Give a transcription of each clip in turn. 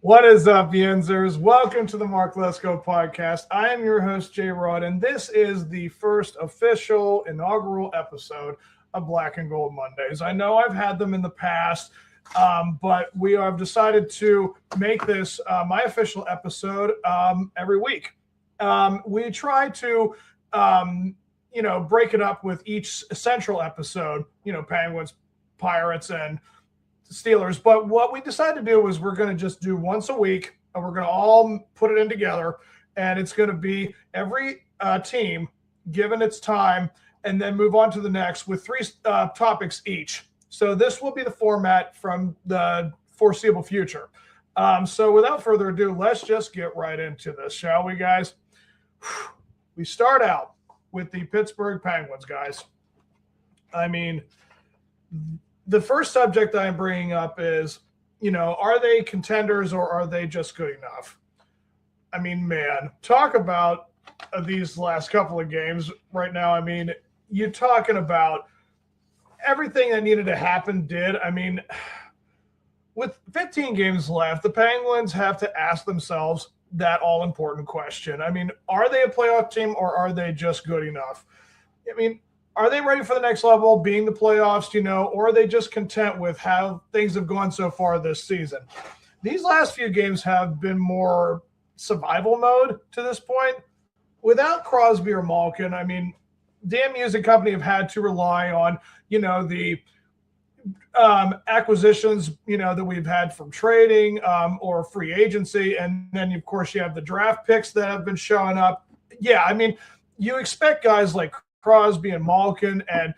What is up, Yenzers? Welcome to the Mark Lesko podcast. I am your host, Jay Rod, and this is the first official inaugural episode of Black and Gold Mondays. I know I've had them in the past, but we have decided to make this my official episode every week. We try to, break it up with each central episode, Penguins, Pirates, and Steelers. But what we decided to do was we're going to just do once a week, and we're going to all put it in together, and it's going to be every team given its time, and then move on to the next with three topics each. So this will be the format from the foreseeable future. So without further ado, let's just get right into this, shall we, guys? We start out with the Pittsburgh Penguins, guys. I mean, the first subject I'm bringing up is, are they contenders or are they just good enough? I mean, man, talk about these last couple of games right now. I mean, you're talking about everything that needed to happen did. I mean, with 15 games left, the Penguins have to ask themselves that all-important question. I mean, are they a playoff team or are they just good enough? I mean, are they ready for the next level, being the playoffs, or are they just content with how things have gone so far this season? These last few games have been more survival mode to this point. Without Crosby or Malkin, I mean, Dan Music Company have had to rely on, the acquisitions, that we've had from trading or free agency. And then, of course, you have the draft picks that have been showing up. Yeah, I mean, you expect guys like Crosby and Malkin and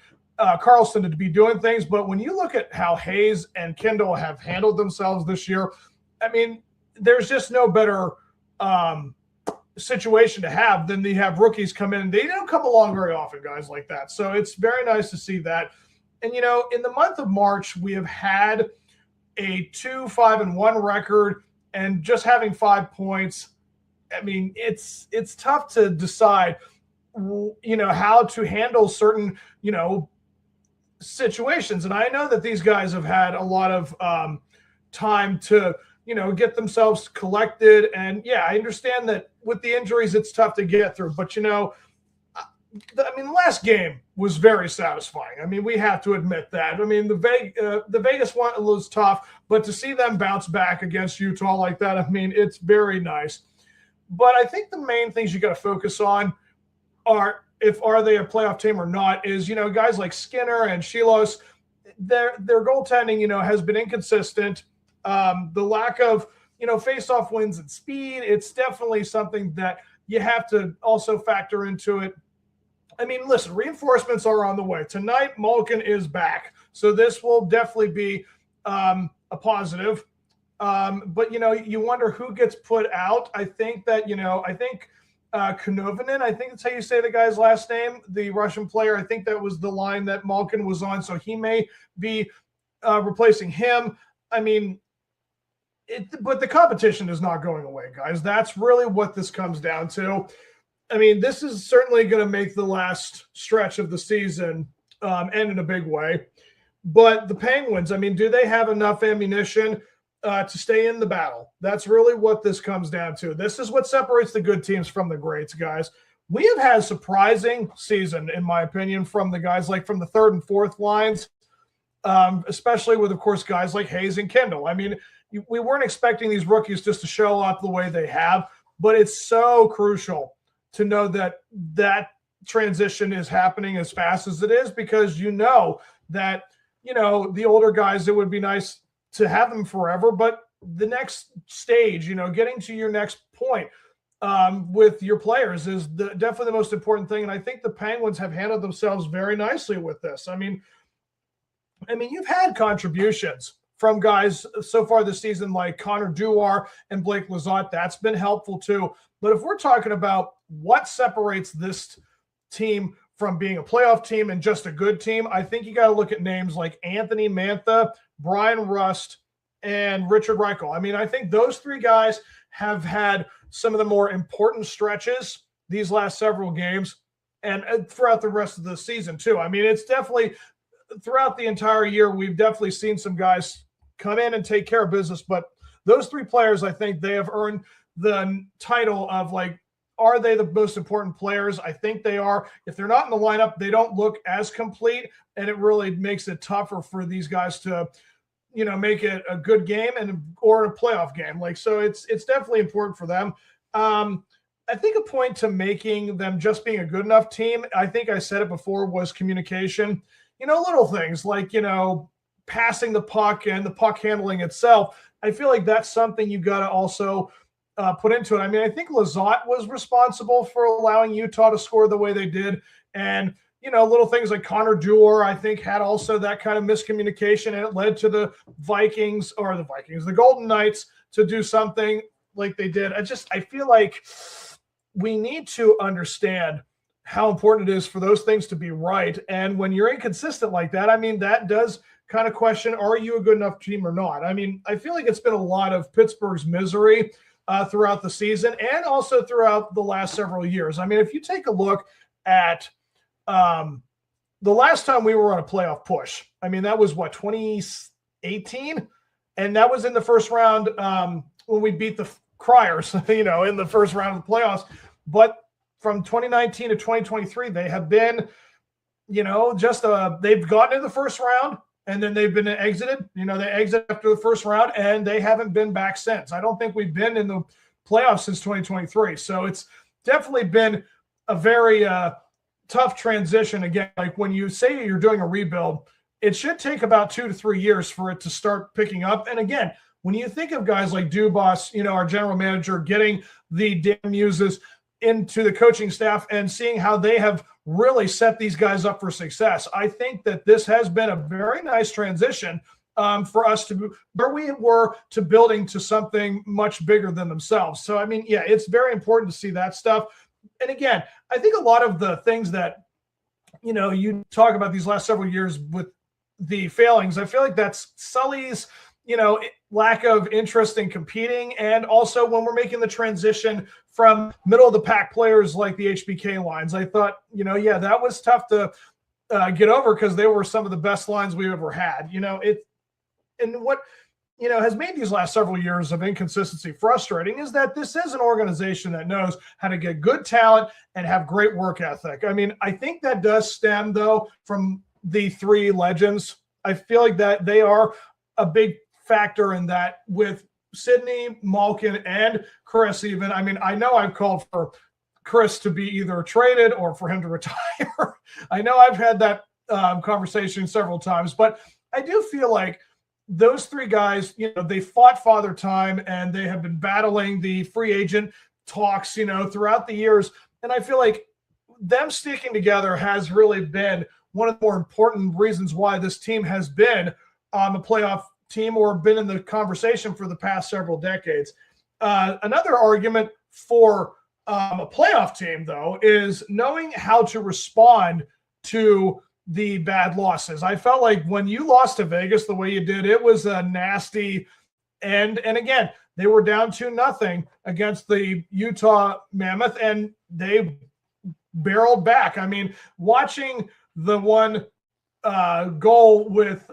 Carlson to be doing things. But when you look at how Hayes and Kendall have handled themselves this year, I mean, there's just no better situation to have than they have rookies come in. They don't come along very often, guys like that. So it's very nice to see that. And, in the month of March, we have had a 2-5-1 record and just having 5 points. I mean, it's tough to decide, how to handle certain, situations. And I know that these guys have had a lot of time to, get themselves collected. And yeah, I understand that with the injuries, it's tough to get through. But, the last game was very satisfying. I mean, we have to admit that. I mean, the Vegas one was tough, but to see them bounce back against Utah like that, I mean, it's very nice. But I think the main things you got to focus on are they a playoff team or not, is, guys like Skinner and Shilos, their goaltending, has been inconsistent. The lack of, face-off wins and speed, it's definitely something that you have to also factor into it. I mean, listen, reinforcements are on the way. Tonight, Malkin is back. So this will definitely be a positive. But, you wonder who gets put out. I think that, Konovinen, I think that's how you say the guy's last name, the Russian player. I think that was the line that Malkin was on. So he may be replacing him. I mean, but the competition is not going away, guys. That's really what this comes down to. I mean, this is certainly going to make the last stretch of the season end in a big way. But the Penguins, I mean, do they have enough ammunition to stay in the battle? That's really what this comes down to. This is what separates the good teams from the greats, guys. We have had a surprising season, in my opinion, from the guys like from the third and fourth lines, especially with, of course, guys like Hayes and Kendall. I mean, we weren't expecting these rookies just to show up the way they have, but it's so crucial to know that transition is happening as fast as it is, because that, the older guys, it would be nice to have them forever, but the next stage, getting to your next point with your players is definitely the most important thing. And I think the Penguins have handled themselves very nicely with this. I mean, you've had contributions from guys so far this season like Connor Dewar and Blake Lizotte. That's been helpful too. But if we're talking about what separates this team from being a playoff team and just a good team, I think you got to look at names like Anthony Mantha, Brian Rust, and Richard Reichel. I mean, I think those three guys have had some of the more important stretches these last several games and throughout the rest of the season too. I mean, it's definitely throughout the entire year, we've definitely seen some guys come in and take care of business, but those three players, I think they have earned the title of, like, are they the most important players? I think they are. If they're not in the lineup, they don't look as complete, and it really makes it tougher for these guys to, make it a good game or a playoff game. Like, so it's definitely important for them. I think a point to making them just being a good enough team, I think I said it before, was communication. Little things like, passing the puck and the puck handling itself. I feel like that's something you got to also put into it. I mean, I think Lizotte was responsible for allowing Utah to score the way they did. And, little things like Connor Dewar, I think, had also that kind of miscommunication, and it led to the Golden Knights to do something like they did. I feel like we need to understand how important it is for those things to be right. And when you're inconsistent like that, I mean, that does kind of question, are you a good enough team or not? I mean, I feel like it's been a lot of Pittsburgh's misery throughout the season and also throughout the last several years. I mean, if you take a look at the last time we were on a playoff push, I mean, that was 2018? And that was in the first round when we beat the Criers, in the first round of the playoffs. But from 2019 to 2023, they have been, they've gotten in the first round and then they've been exited. They exit after the first round and they haven't been back since. I don't think we've been in the playoffs since 2023. So it's definitely been a very tough transition. Again, like when you say you're doing a rebuild, it should take about 2 to 3 years for it to start picking up. And again, when you think of guys like Dubas, our general manager, getting the Dan Muses into the coaching staff and seeing how they have really set these guys up for success, I think that this has been a very nice transition for us to where we were to building to something much bigger than themselves. So, I mean, yeah, it's very important to see that stuff. And again, I think a lot of the things that, you talk about these last several years with the failings, I feel like that's Sully's, lack of interest in competing. And also when we're making the transition from middle of the pack players like the HBK lines, I thought, that was tough to get over because they were some of the best lines we ever had. And what, has made these last several years of inconsistency frustrating is that this is an organization that knows how to get good talent and have great work ethic. I mean, I think that does stem, though, from the three legends. I feel like that they are a big factor in that with Sidney, Malkin, and Chris even. I mean, I know I've called for Chris to be either traded or for him to retire. I know I've had that conversation several times, but I do feel like those three guys, they fought Father Time and they have been battling the free agent talks, throughout the years. And I feel like them sticking together has really been one of the more important reasons why this team has been a playoff team or been in the conversation for the past several decades. Another argument for a playoff team, though, is knowing how to respond to the bad losses. I felt like when you lost to Vegas the way you did, it was a nasty end. And again, they were down 2-0 against the Utah Mammoth, and they barreled back. I mean, watching the one goal with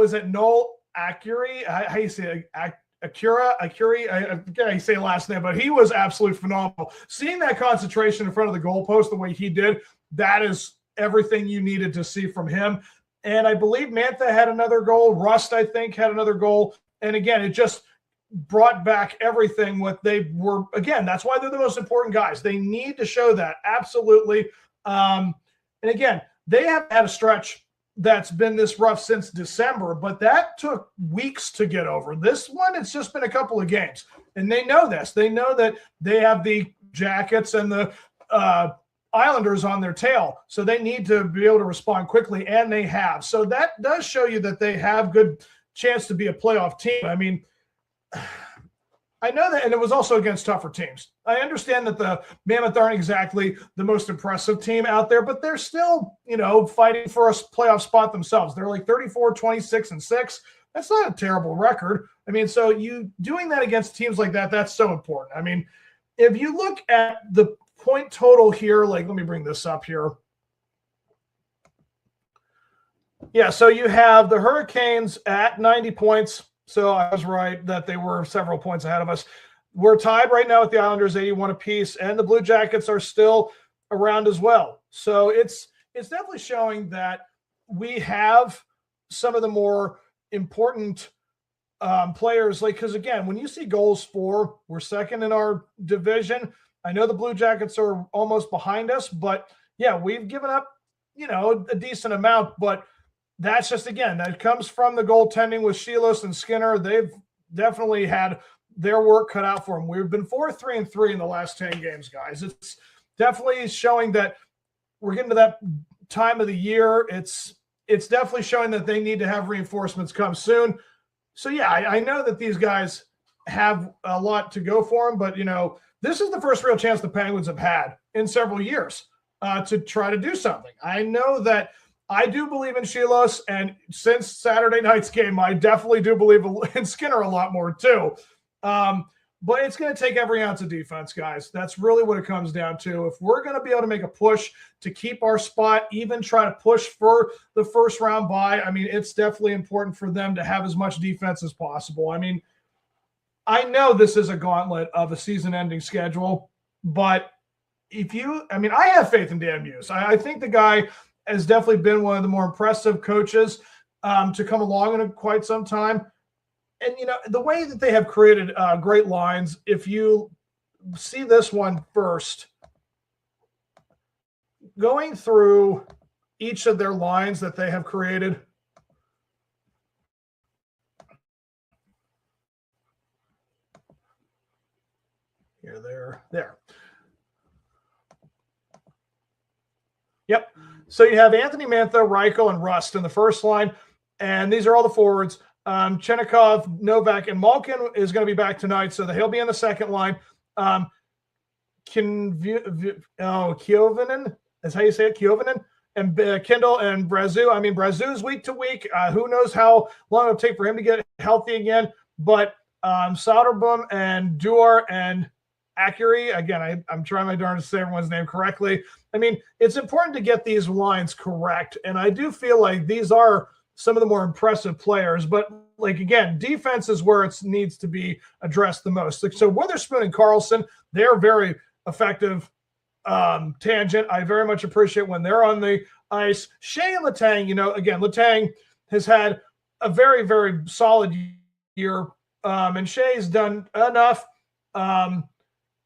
is it Noel Acuri? How you say it? Acuri? I forget how you say last name, but he was absolutely phenomenal. Seeing that concentration in front of the goalpost the way he did, that is everything you needed to see from him. And I believe Mantha had another goal. Rust, I think, had another goal. And again, it just brought back everything what they were. Again, that's why they're the most important guys. They need to show that. Absolutely. And again, they have had a stretch that's been this rough since December, but that took weeks to get over. This one, it's just been a couple of games. And they know this. They know that they have the Jackets and the Islanders on their tail. So they need to be able to respond quickly, and they have. So that does show you that they have good chance to be a playoff team. I mean, I know that, and it was also against tougher teams. I understand that the Mammoth aren't exactly the most impressive team out there, but they're still, fighting for a playoff spot themselves. They're like 34, 26, and 6. That's not a terrible record. I mean, so you doing that against teams like that, that's so important. I mean, if you look at the point total here, like, let me bring this up here. Yeah, so you have the Hurricanes at 90 points. So I was right that they were several points ahead of us. We're tied right now with the Islanders, 81 apiece, and the Blue Jackets are still around as well. So it's definitely showing that we have some of the more important players. Like, because again, when you see goals for, we're second in our division. I know the Blue Jackets are almost behind us, but yeah, we've given up, a decent amount. But that's just, again, that comes from the goaltending with Shelos and Skinner. They've definitely had their work cut out for them. We've been 4-3-3 in the last 10 games, guys. It's definitely showing that we're getting to that time of the year. It's definitely showing that they need to have reinforcements come soon. So, yeah, I know that these guys have a lot to go for them, but, this is the first real chance the Penguins have had in several years to try to do something. I know that I do believe in Shelos, and since Saturday night's game, I definitely do believe in Skinner a lot more too. But it's going to take every ounce of defense, guys. That's really what it comes down to. If we're going to be able to make a push to keep our spot, even try to push for the first round bye, I mean, it's definitely important for them to have as much defense as possible. I mean, I know this is a gauntlet of a season-ending schedule, but I have faith in Dan Muse. I think the guy has definitely been one of the more impressive coaches to come along in quite some time. And, the way that they have created great lines, if you see this one first, going through each of their lines that they have created, here, there. Yep. So you have Anthony Mantha, Reichel, and Rust in the first line, and these are all the forwards. Chenikov, Novak, and Malkin is going to be back tonight, so he'll be in the second line. Kiovinen is how you say it, Kiovinen, and Kindle and Brazu. I mean, Brazu's week to week. Who knows how long it'll take for him to get healthy again? But Soderblom and Duar and Acuri, again, I'm trying my darndest to say everyone's name correctly. I mean, it's important to get these lines correct, and I do feel like these are some of the more impressive players, but like, again, defense is where it needs to be addressed the most. So Witherspoon and Carlson, they're very effective tangent. I very much appreciate when they're on the ice. Shea and Letang, again, Letang has had a very, very solid year, and Shea's done enough.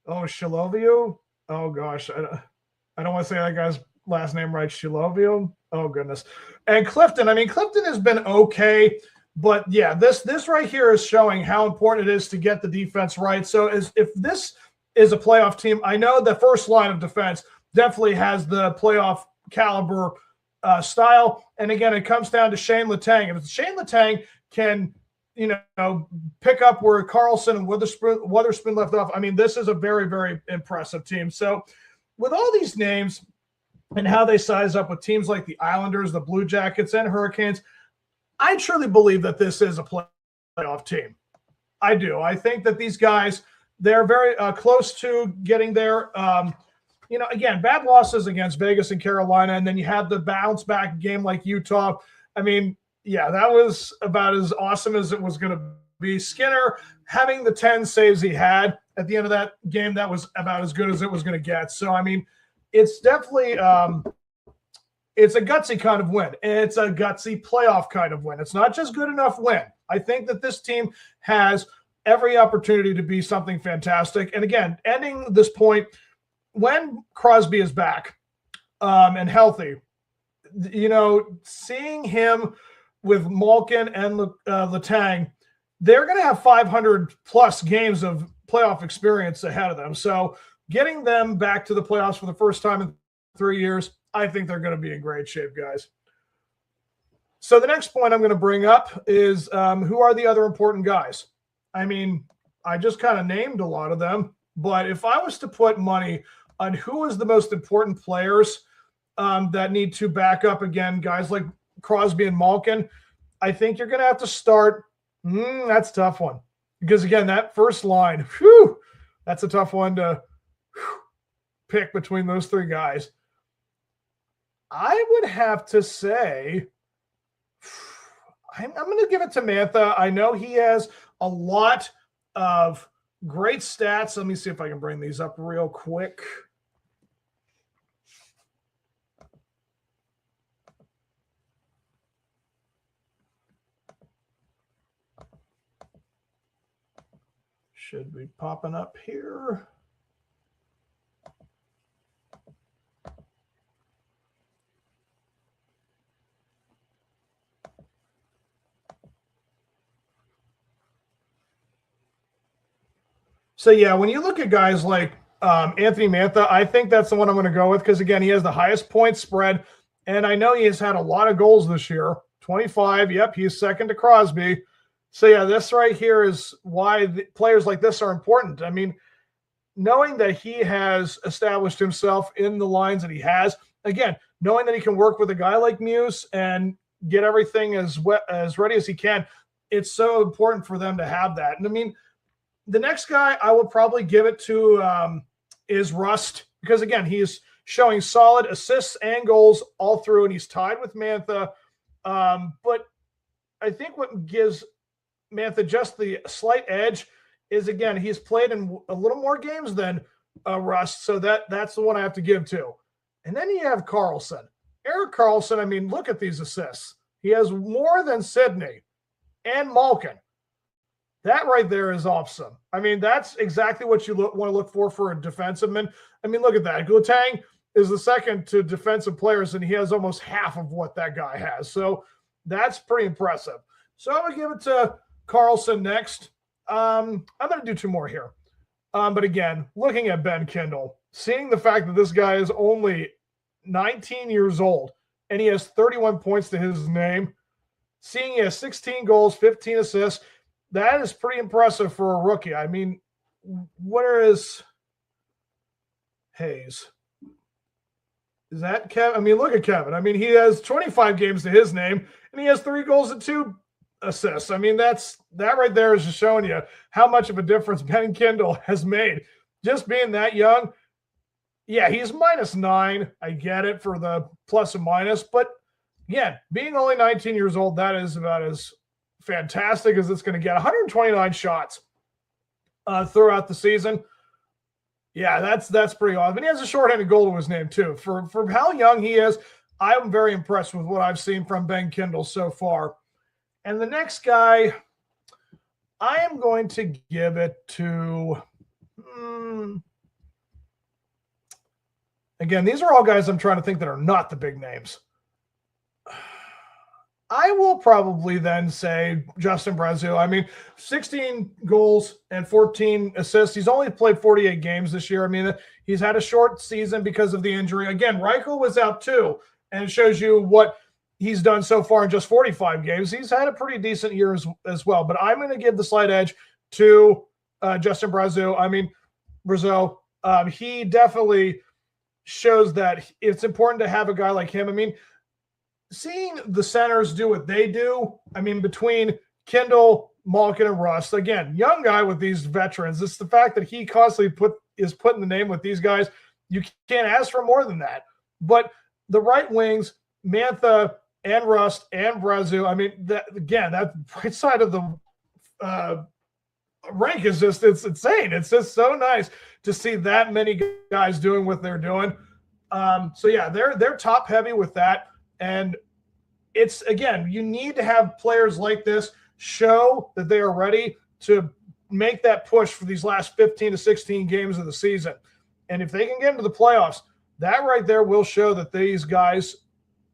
Shilovio. Oh gosh, I don't want to say that guy's last name right. Shilovio. Oh goodness. And Clifton. I mean, Clifton has been okay, but yeah, this right here is showing how important it is to get the defense right. So if this is a playoff team, I know the first line of defense definitely has the playoff caliber style. And again, it comes down to Shane Letang. If Shane Letang can, pick up where Carlson and Witherspoon left off, I mean, this is a very, very impressive team. So with all these names and how they size up with teams like the Islanders, the Blue Jackets, and Hurricanes, I truly believe that this is a playoff team. I do. I think that these guys, they're very close to getting there. Again, bad losses against Vegas and Carolina, and then you have the bounce back game like Utah. I mean, yeah, that was about as awesome as it was going to be. Skinner having the 10 saves he had at the end of that game, that was about as good as it was going to get. So, I mean, it's definitely it's a gutsy kind of win. It's a gutsy playoff kind of win. It's not just good enough win. I think that this team has every opportunity to be something fantastic. And again, ending this point, when Crosby is back and healthy, seeing him with Malkin and Letang, they're going to have 500 plus games of playoff experience ahead of them. So getting them back to the playoffs for the first time in 3 years, I think they're going to be in great shape, guys. So the next point I'm going to bring up is who are the other important guys? I mean, I just kind of named a lot of them, but if I was to put money on who is the most important players that need to back up again, guys like Crosby and Malkin, I think you're going to have to start. That's a tough one. Because, again, that first line, that's a tough one to pick between those three guys. I would have to say, I'm going to give it to Mantha. I know he has a lot of great stats. Let me see if I can bring these up real quick. Should be popping up here. So, yeah, when you look at guys like Anthony Mantha, I think that's the one I'm going to go with because, again, he has the highest point spread, and I know he has had a lot of goals this year, 25. Yep, he's second to Crosby. So, yeah, this right here is why players like this are important. I mean, knowing that he has established himself in the lines that he has, again, knowing that he can work with a guy like Muse and get everything as ready as he can, it's so important for them to have that. And, I mean, the next guy I will probably give it to is Rust because, again, he's showing solid assists and goals all through, and he's tied with Mantha. But I think what gives Mantha just the slight edge is, again, he's played in a little more games than Rust, so that's the one I have to give to. And then you have Carlson. Erik Karlsson, I mean, look at these assists. He has more than Sidney and Malkin. That right there is awesome. I mean, that's exactly what you want to look for a defenseman. I mean, look at that. Letang is the second to defensive players, and he has almost half of what that guy has. So that's pretty impressive. So I'm going to give it to Karlsson next. I'm going to do two more here. But again, looking at Ben Kindle, seeing the fact that this guy is only 19 years old and he has 31 points to his name, seeing he has 16 goals, 15 assists, that is pretty impressive for a rookie. I mean, where is Hayes? Is that Kevin? I mean, look at Kevin. I mean, he has 25 games to his name, and he has 3 goals and 2 assists. I mean, that right there is just showing you how much of a difference Ben Kindle has made. Just being that young, yeah, he's -9. I get it for the plus and minus, but yeah, being only 19 years old, that is about as fantastic as it's going to get. 129 shots throughout the season. Yeah, that's pretty awesome. And he has a shorthanded goal to his name too. For how young he is, I'm very impressed with what I've seen from Ben Kindle so far. And the next guy, I am going to give it to. Again, these are all guys I'm trying to think that are not the big names. I will probably then say Justin Brazeau. I mean, 16 goals and 14 assists. He's only played 48 games this year. I mean, he's had a short season because of the injury. Again, Reichel was out too, and it shows you what he's done so far in just 45 games. He's had a pretty decent year as well, but I'm going to give the slight edge to Justin Brazeau. I mean, Brazeau, he definitely shows that it's important to have a guy like him. I mean, seeing the centers do what they do, I mean, between Kindle, Malkin, and Rust, again, young guy with these veterans, it's the fact that he constantly is putting the name with these guys. You can't ask for more than that. But the right wings, Mantha and Rust and Brazeau, I mean, that right side of the rank is just, it's insane. It's just so nice to see that many guys doing what they're doing. So yeah, they're top heavy with that. And it's, again, you need to have players like this show that they are ready to make that push for these last 15 to 16 games of the season. And if they can get into the playoffs, that right there will show that these guys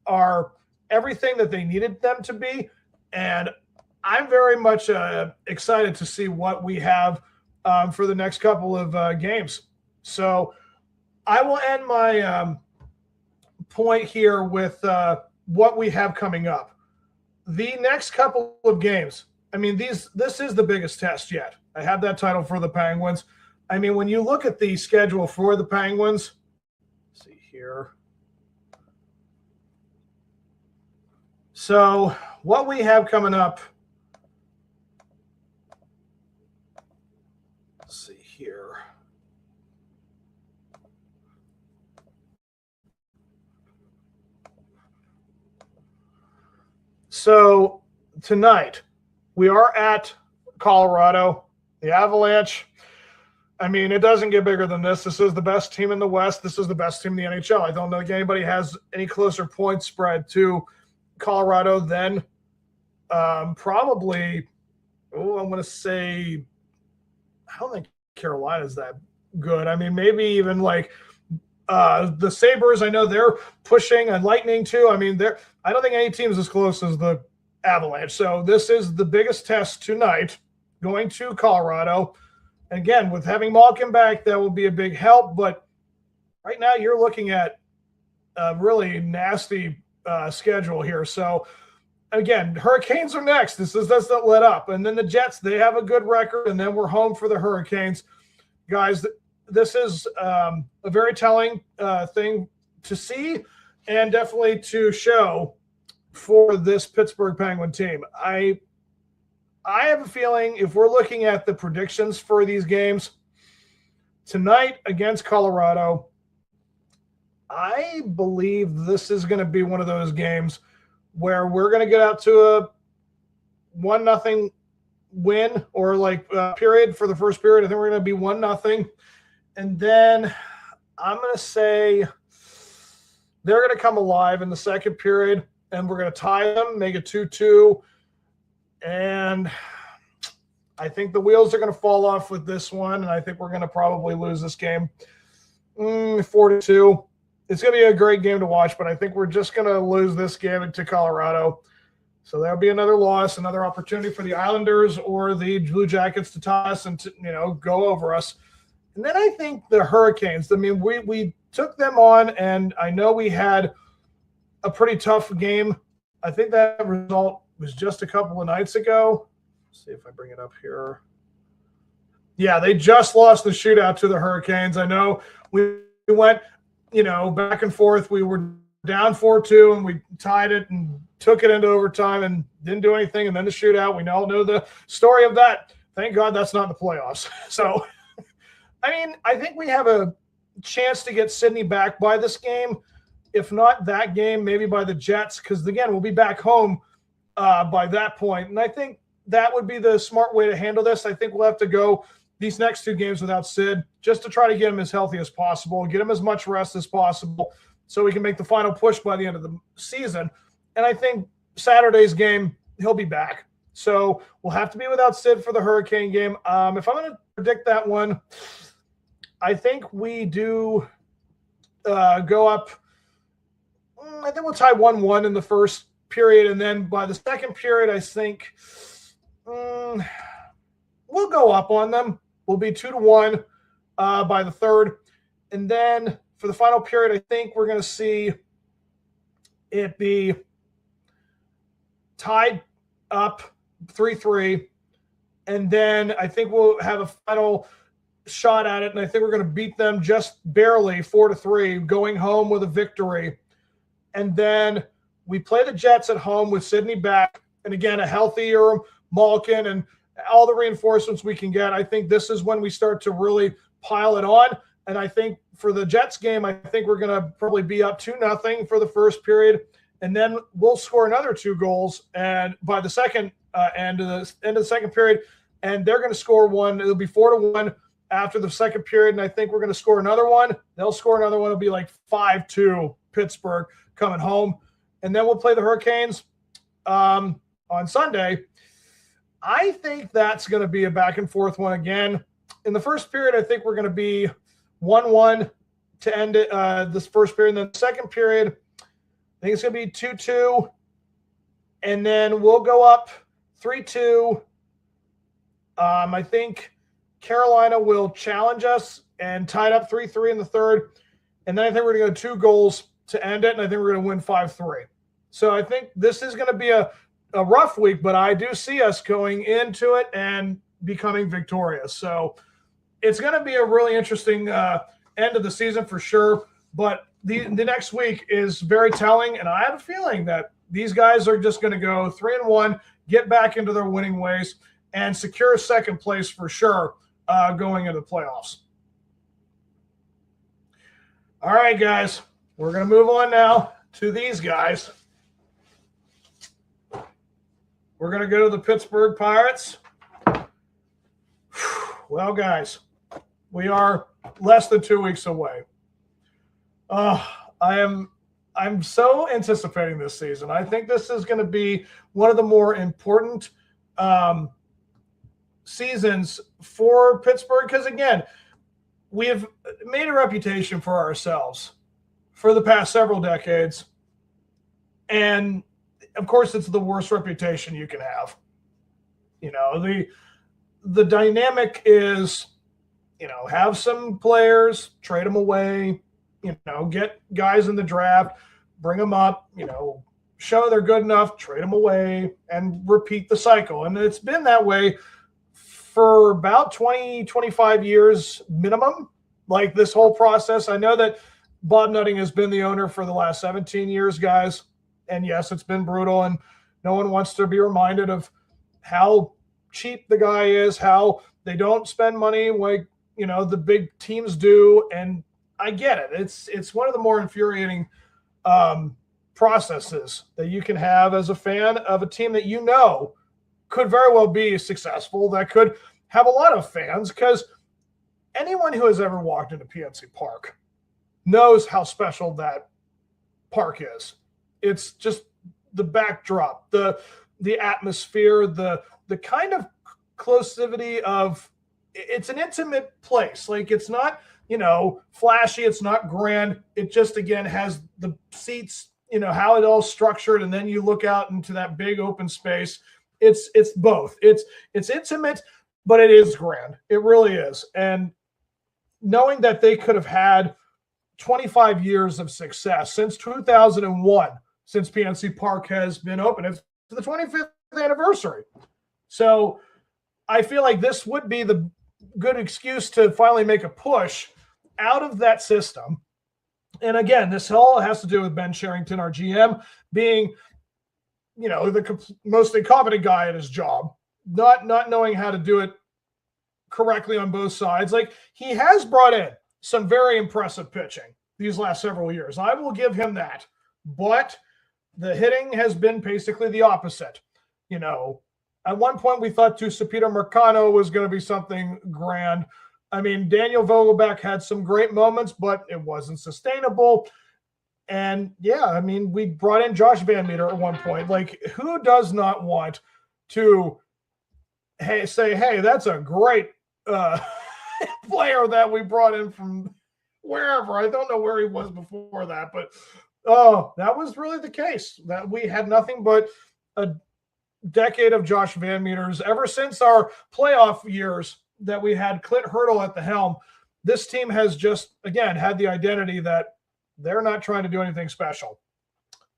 are everything that they needed them to be. And I'm very much excited to see what we have for the next couple of games. So I will end my point here with what we have coming up. The next couple of games, I mean, this is the biggest test yet. I have that title for the Penguins. I mean, when you look at the schedule for the Penguins, let's see here. So what we have coming up, let's see here. So tonight, we are at Colorado, the Avalanche. I mean, it doesn't get bigger than this. This is the best team in the West. This is the best team in the NHL. I don't think anybody has any closer point spread to Colorado than probably, I'm going to say, I don't think Carolina's that good. I mean, maybe even like the Sabres, I know they're pushing, and Lightning too. I mean, I don't think any team is as close as the Avalanche. So this is the biggest test tonight, going to Colorado. And again, with having Malkin back, that will be a big help. But right now, you're looking at a really nasty schedule here. So again, Hurricanes are next. This doesn't let up. And then the Jets, they have a good record, and then we're home for the Hurricanes. Guys, this is a very telling thing to see and definitely to show for this Pittsburgh Penguin team. I have a feeling if we're looking at the predictions for these games, tonight against Colorado, I believe this is going to be one of those games where we're going to get out to a 1-0 win, or like period for the first period. I think we're going to be 1-0. And then I'm going to say they're going to come alive in the second period, and we're going to tie them, make it 2-2. And I think the wheels are going to fall off with this one, and I think we're going to probably lose this game 4-2. It's going to be a great game to watch, but I think we're just going to lose this game to Colorado. So that'll be another loss, another opportunity for the Islanders or the Blue Jackets to toss and to, go over us. And then I think the Hurricanes, I mean, we took them on, and I know we had a pretty tough game. I think that result was just a couple of nights ago. Let's see if I bring it up here. Yeah, they just lost the shootout to the Hurricanes. I know we went, back and forth. We were down 4-2, and we tied it and took it into overtime and didn't do anything. And then the shootout, we all know the story of that. Thank God that's not in the playoffs. So, I mean, I think we have a chance to get Sydney back by this game. If not that game, maybe by the Jets, because, again, we'll be back home by that point. And I think that would be the smart way to handle this. I think we'll have to go these next two games without Sid just to try to get him as healthy as possible, get him as much rest as possible so we can make the final push by the end of the season. And I think Saturday's game, he'll be back. So we'll have to be without Sid for the Hurricane game. If I'm going to predict that one, I think we do go up. I think we'll tie 1-1 in the first period. And then by the second period, I think we'll go up on them. We'll be 2-1 by the third. And then for the final period, I think we're going to see it be tied up 3-3. And then I think we'll have a final shot at it. And I think we're going to beat them just barely 4-3, going home with a victory. And then we play the Jets at home with Sydney back. And again, a healthier Malkin and all the reinforcements we can get. I think this is when we start to really pile it on. And I think for the Jets game, I think we're going to probably be up 2-0 for the first period. And then we'll score another 2 goals. And by the second end of the second period, and they're going to score one. It'll be 4-1 after the second period. And I think we're going to score another one. They'll score another one. It'll be like 5-2 Pittsburgh coming home. And then we'll play the Hurricanes on Sunday. I think that's going to be a back and forth one again. In the first period, I think we're going to be 1-1 to end it, this first period. And then the second period, I think it's going to be 2-2. And then we'll go up 3-2. I think Carolina will challenge us and tie it up 3-3 in the third. And then I think we're going to go 2 goals to end it. And I think we're going to win 5-3. So I think this is going to be a rough week, but I do see us going into it and becoming victorious. So it's going to be a really interesting end of the season for sure. But the next week is very telling, and I have a feeling that these guys are just going to go 3-1, get back into their winning ways, and secure second place for sure going into the playoffs. All right, guys, we're going to move on now to these guys. We're going to go to the Pittsburgh Pirates. Well, guys, we are less than 2 weeks away. I'm so anticipating this season. I think this is going to be one of the more important seasons for Pittsburgh because, again, we have made a reputation for ourselves for the past several decades. And, of course, it's the worst reputation you can have. You know, the dynamic is, you know, have some players, trade them away, you know, get guys in the draft, bring them up, you know, show they're good enough, trade them away, and repeat the cycle. And it's been that way for about 20, 25 years minimum, like this whole process. I know that Bob Nutting has been the owner for the last 17 years, guys. And yes, it's been brutal, and no one wants to be reminded of how cheap the guy is, how they don't spend money like, you know, the big teams do. And I get it. It's one of the more infuriating processes that you can have as a fan of a team that you know could very well be successful, that could have a lot of fans, because anyone who has ever walked into PNC Park knows how special that park is. It's just the backdrop, the atmosphere, the kind of closivity of, it's an intimate place. Like, it's not, you know, flashy, it's not grand. It just, again, has the seats, you know, how it all structured, and then you look out into that big open space. It's both. It's intimate, but it is grand. It really is. And knowing that they could have had 25 years of success since 2001, since PNC Park has been open. It's the 25th anniversary. So I feel like this would be the good excuse to finally make a push out of that system. And again, this all has to do with Ben Sherrington, our GM, being, you know, the most incompetent guy at his job, not knowing how to do it correctly on both sides. Like, he has brought in some very impressive pitching these last several years. I will give him that. But the hitting has been basically the opposite. You know, at one point we thought Peter Mercado was going to be something grand. I mean, Daniel Vogelback had some great moments, but it wasn't sustainable. And yeah, I mean, we brought in Josh Van Meter at one point. Like, who does not want to say, hey, that's a great player that we brought in from wherever. I don't know where he was before that, but that was really the case. That we had nothing but a decade of Josh Van Meters ever since our playoff years that we had Clint Hurdle at the helm. This team has just, again, had the identity that they're not trying to do anything special.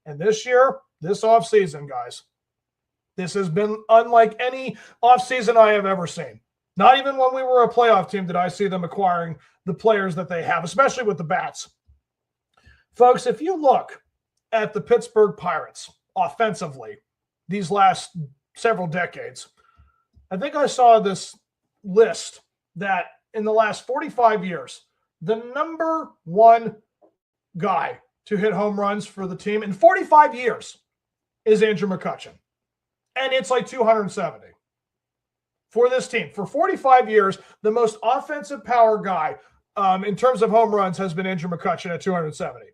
And this year, this offseason, guys, this has been unlike any offseason I have ever seen. Not even when we were a playoff team did I see them acquiring the players that they have, especially with the bats. Folks, if you look at the Pittsburgh Pirates offensively these last several decades, I think I saw this list that in the last 45 years, the number one guy to hit home runs for the team in 45 years is Andrew McCutchen. And it's like 270 for this team. For 45 years, the most offensive power guy in terms of home runs has been Andrew McCutchen at 270.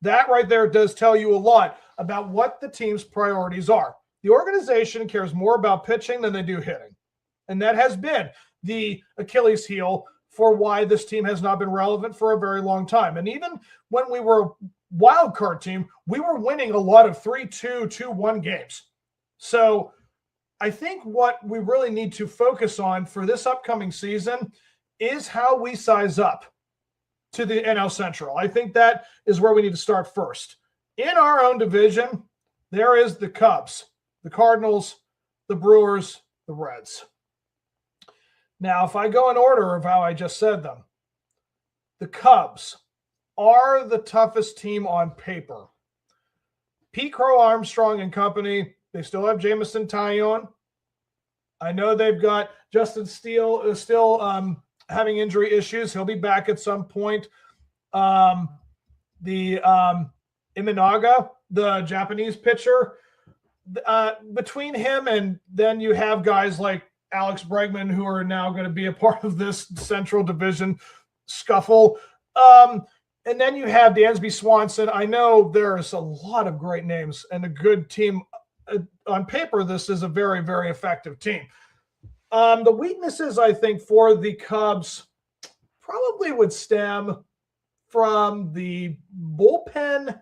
That right there does tell you a lot about what the team's priorities are. The organization cares more about pitching than they do hitting. And that has been the Achilles heel for why this team has not been relevant for a very long time. And even when we were a wild card team, we were winning a lot of 3-2, 2-1 games. So I think what we really need to focus on for this upcoming season is how we size up to the NL Central. I think that is where we need to start first. In our own division, there is the Cubs, the Cardinals, the Brewers, the Reds. Now, if I go in order of how I just said them, the Cubs are the toughest team on paper. Pete Crow Armstrong and company, they still have Jameson Taillon. I know they've got Justin Steele is still having injury issues. He'll be back at some point. The Imanaga, the Japanese pitcher, between him and then you have guys like Alex Bregman who are now going to be a part of this Central Division scuffle. And then you have Dansby Swanson. I know there's a lot of great names and a good team. On paper, this is a very, very effective team. The weaknesses, I think, for the Cubs probably would stem from the bullpen.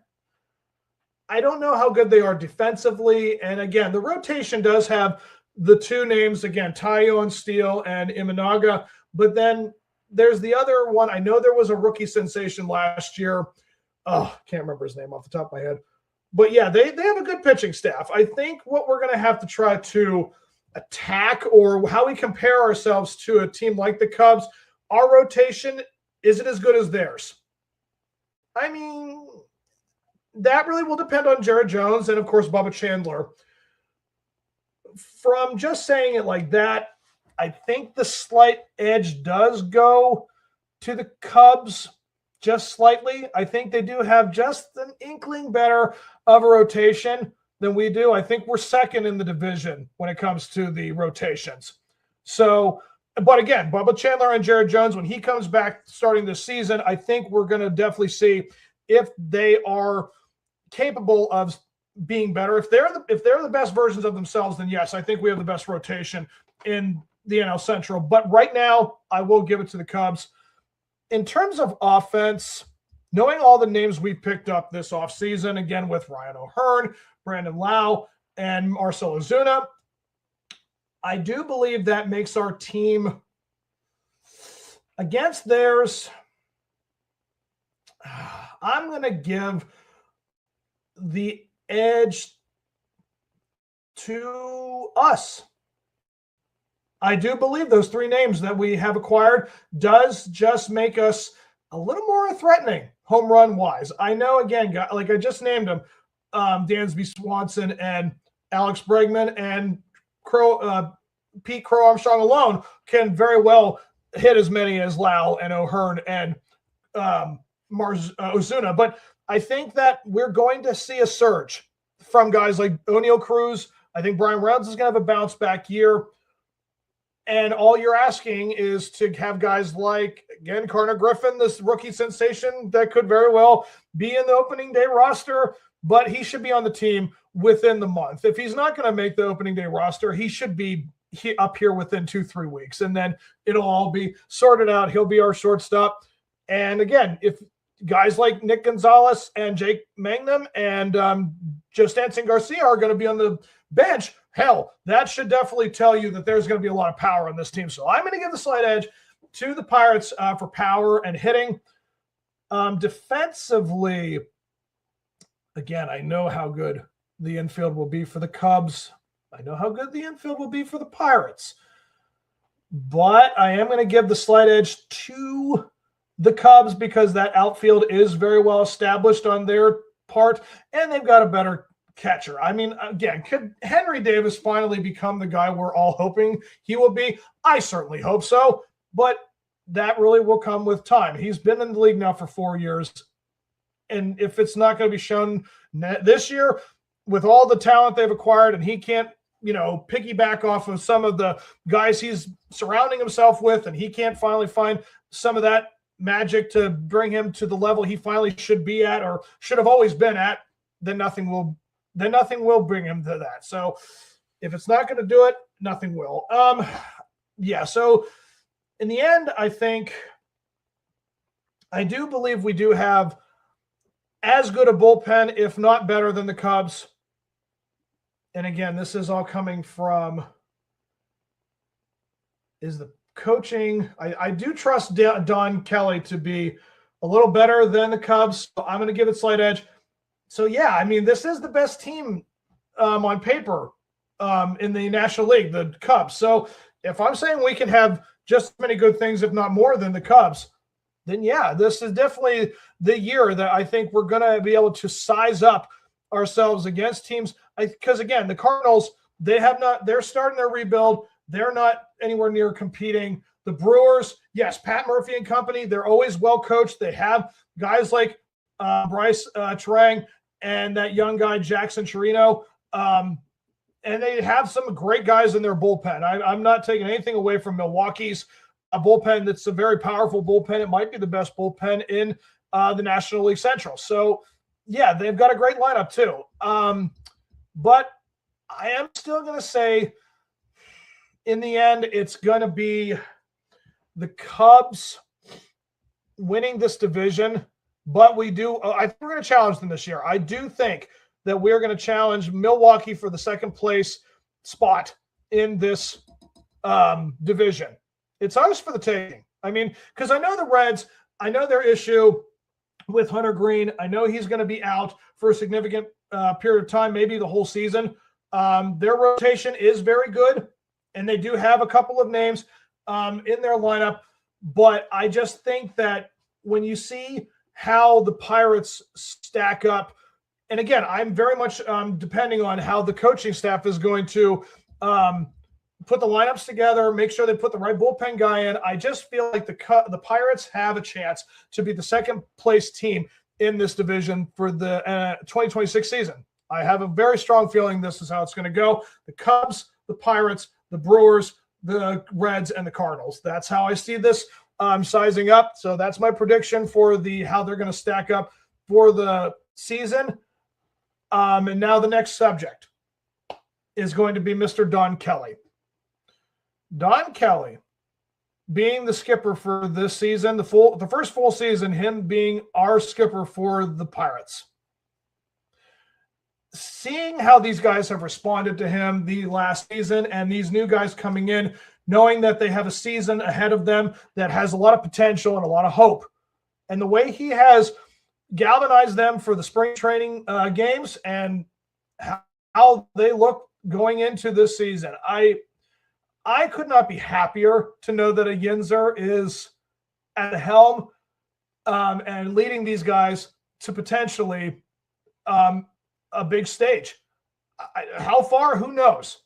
I don't know how good they are defensively. And again, the rotation does have the two names, again, Taillon Steele and Imanaga. But then there's the other one. I know there was a rookie sensation last year. Oh, can't remember his name off the top of my head. But yeah, they have a good pitching staff. I think what we're going to have to try to attack or how we compare ourselves to a team like the Cubs, our rotation, is it as good as theirs? I mean, that really will depend on Jared Jones and, of course, Bubba Chandler. From just saying it like that, I think the slight edge does go to the Cubs just slightly. I think they do have just an inkling better of a rotation than we do. I think we're second in the division when it comes to the rotations. So, but again, Bubba Chandler and Jared Jones, when he comes back starting this season, I think we're going to definitely see if they are capable of being better. If they're the best versions of themselves, then yes, I think we have the best rotation in the NL Central. But right now, I will give it to the Cubs. In terms of offense, knowing all the names we picked up this offseason, again with Ryan O'Hearn, Brandon Lau, and Marcell Ozuna, I do believe that makes our team against theirs. I'm going to give the edge to us. I do believe those three names that we have acquired does just make us a little more threatening home run wise. I know, again, like I just named them, Dansby Swanson and Alex Bregman and Pete Crow Armstrong alone can very well hit as many as Lau and O'Hearn and Ozuna. But I think that we're going to see a surge from guys like O'Neal Cruz. I think Brian Reynolds is going to have a bounce back year. And all you're asking is to have guys like, again, Carter Griffin, this rookie sensation that could very well be in the opening day roster, but he should be on the team within the month. If he's not going to make the opening day roster, he should be up here within 2-3 weeks, and then it'll all be sorted out. He'll be our shortstop. And again, if guys like Nick Gonzalez and Jake Mangum and Jostanson Garcia are going to be on the bench, hell, that should definitely tell you that there's going to be a lot of power on this team. So I'm going to give the slight edge to the Pirates for power and hitting. Defensively, again, I know how good the infield will be for the Cubs. I know how good the infield will be for the Pirates. But I am going to give the slight edge to the Cubs because that outfield is very well established on their part, and they've got a better catcher. I mean, again, could Henry Davis finally become the guy we're all hoping he will be? I certainly hope so, but that really will come with time. He's been in the league now for 4 years, and if it's not going to be shown this year with all the talent they've acquired and he can't, piggyback off of some of the guys he's surrounding himself with, and he can't finally find some of that magic to bring him to the level he finally should be at or should have always been at, then nothing will bring him to that. So if it's not going to do it, nothing will. So in the end, I do believe we do have as good a bullpen, if not better than the Cubs. And again, this is all coming from the coaching. I do trust Don Kelly to be a little better than the Cubs. So I'm going to give it slight edge. So, yeah, I mean, this is the best team on paper in the National League, the Cubs. So if I'm saying we can have just as many good things, if not more than the Cubs, then, yeah, this is definitely the year that I think we're going to be able to size up ourselves against teams. Because, again, the Cardinals, they're starting their rebuild. They're not anywhere near competing. The Brewers, yes, Pat Murphy and company, they're always well coached. They have guys like Bryce Terang and that young guy, Jackson Chirino. And they have some great guys in their bullpen. I'm not taking anything away from Milwaukee's bullpen. That's a very powerful bullpen. It might be the best bullpen in the National League Central. So, yeah, they've got a great lineup too. But I am still going to say, in the end, it's going to be the Cubs winning this division. But I think we're going to challenge them this year. I do think that we're going to challenge Milwaukee for the second place spot in this division. It's ours for the taking. I mean, because I know the Reds, I know their issue with Hunter Green. I know he's going to be out for a significant period of time, maybe the whole season. Their rotation is very good, and they do have a couple of names in their lineup. But I just think that when you see how the Pirates stack up, and again, I'm very much depending on how the coaching staff is going to put the lineups together, make sure they put the right bullpen guy in. I just feel like the Pirates have a chance to be the second place team in this division for the 2026 season. I have a very strong feeling this is how it's going to go. The Cubs, the Pirates, the Brewers, the Reds, and the Cardinals. That's how I see this sizing up. So that's my prediction for how they're going to stack up for the season. And now the next subject is going to be Mr. Don Kelly. Don Kelly being the skipper for this season, the first full season, him being our skipper for the Pirates. Seeing how these guys have responded to him the last season and these new guys coming in, knowing that they have a season ahead of them that has a lot of potential and a lot of hope. And the way he has galvanized them for the spring training games and how they look going into this season. I could not be happier to know that a Yinzer is at the helm and leading these guys to potentially a big stage. How far? Who knows?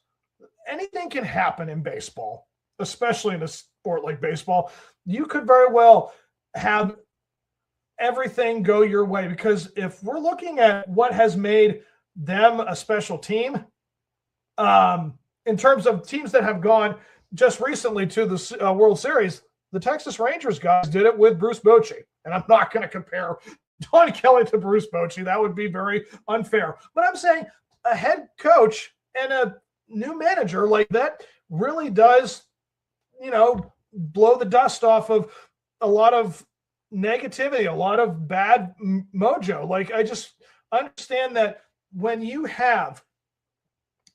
Anything can happen in baseball, especially in a sport like baseball. You could very well have everything go your way, because if we're looking at what has made them a special team, in terms of teams that have gone just recently to the World Series, the Texas Rangers guys did it with Bruce Bochy. And I'm not going to compare Don Kelly to Bruce Bochy. That would be very unfair. But I'm saying a head coach and a new manager like that really does, blow the dust off of a lot of negativity, a lot of bad mojo. Like, I just understand that when you have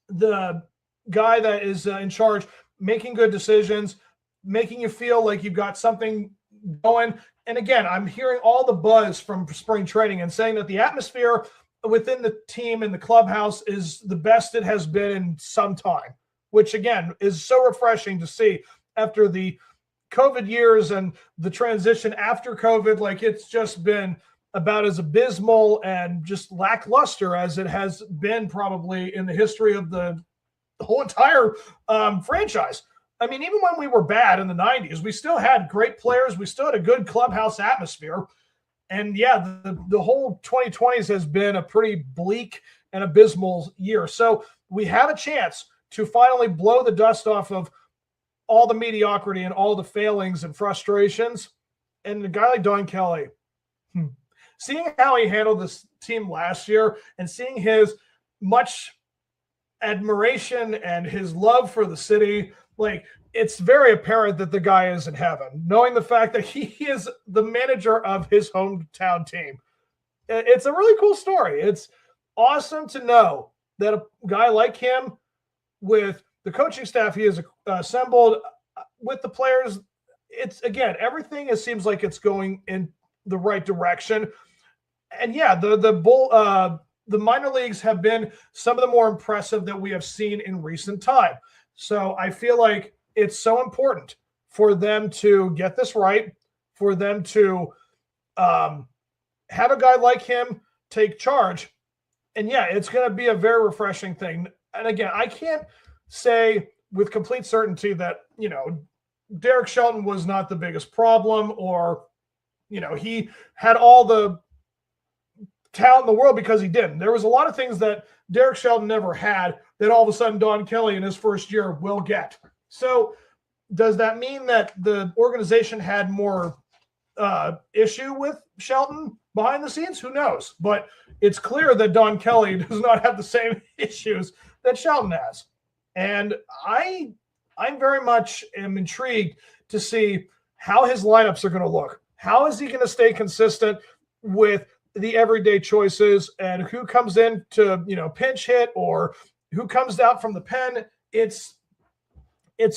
the guy that is in charge making good decisions, making you feel like you've got something going. And again, I'm hearing all the buzz from spring training and saying that the atmosphere within the team and the clubhouse is the best it has been in some time, which again is so refreshing to see after the COVID years and the transition after COVID. Like, it's just been about as abysmal and just lackluster as it has been probably in the history of the whole entire franchise. I mean, even when we were bad in the 90s, we still had great players. We still had a good clubhouse atmosphere. And yeah, the whole 2020s has been a pretty bleak and abysmal year. So we have a chance to finally blow the dust off of all the mediocrity and all the failings and frustrations. And a guy like Don Kelly, seeing how he handled this team last year and seeing his much admiration and his love for the city, like, it's very apparent that the guy is in heaven, knowing the fact that he is the manager of his hometown team. It's a really cool story. It's awesome to know that a guy like him, with the coaching staff he has assembled, with the players, it's, again, everything seems like it's going in the right direction. And yeah, the minor leagues have been some of the more impressive that we have seen in recent time. So I feel like it's so important for them to get this right, for them to have a guy like him take charge. And yeah, it's going to be a very refreshing thing. And again, I can't say with complete certainty that, Derek Shelton was not the biggest problem, or, he had all the talent in the world because he didn't. There was a lot of things that Derek Shelton never had that all of a sudden Don Kelly in his first year will get. So does that mean that the organization had more issue with Shelton behind the scenes? Who knows? But it's clear that Don Kelly does not have the same issues that Shelton has. And I'm very much am intrigued to see how his lineups are going to look. How is he going to stay consistent with the everyday choices and who comes in to, pinch hit or who comes out from the pen? It's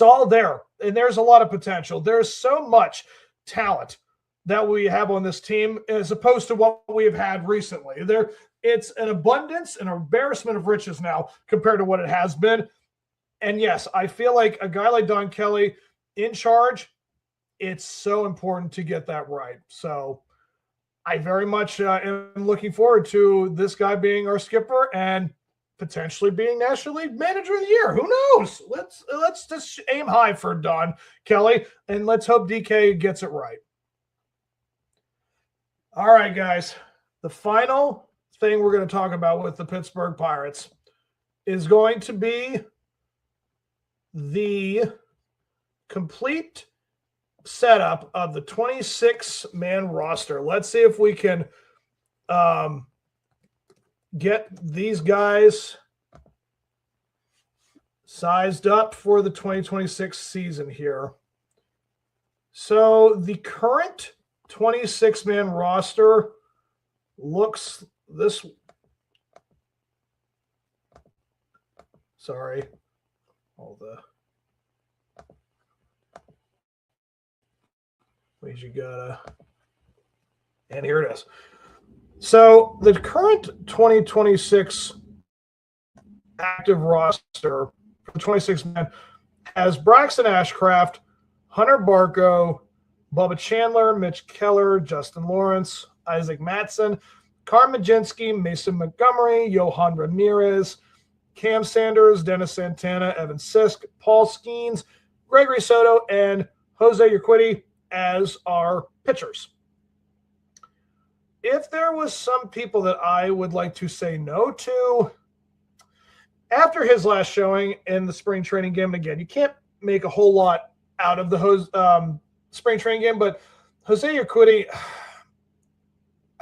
all there. And there's a lot of potential. There's so much talent that we have on this team as opposed to what we've had recently. It's an abundance and embarrassment of riches now compared to what it has been. And yes, I feel like a guy like Don Kelly in charge, it's so important to get that right. So I very much am looking forward to this guy being our skipper and potentially being National League Manager of the Year. Who knows? Let's just aim high for Don Kelly, and let's hope DK gets it right. All right, guys. The final thing we're going to talk about with the Pittsburgh Pirates is going to be the complete setup of the 26-man roster. Let's see if we can get these guys sized up for the 2026 season here. So the current 26-man roster looks this. Sorry. All the ways you gotta. And here it is. So the current 2026 active roster for the 26 men has Braxton Ashcraft, Hunter Barco, Bubba Chandler, Mitch Keller, Justin Lawrence, Isaac Matson, Carm Majinski, Mason Montgomery, Johan Ramirez, Cam Sanders, Dennis Santana, Evan Sisk, Paul Skeens, Gregory Soto, and Jose Urquidy as our pitchers. If there was some people that I would like to say no to, after his last showing in the spring training game, again, you can't make a whole lot out of the spring training game, but Jose Urquidy,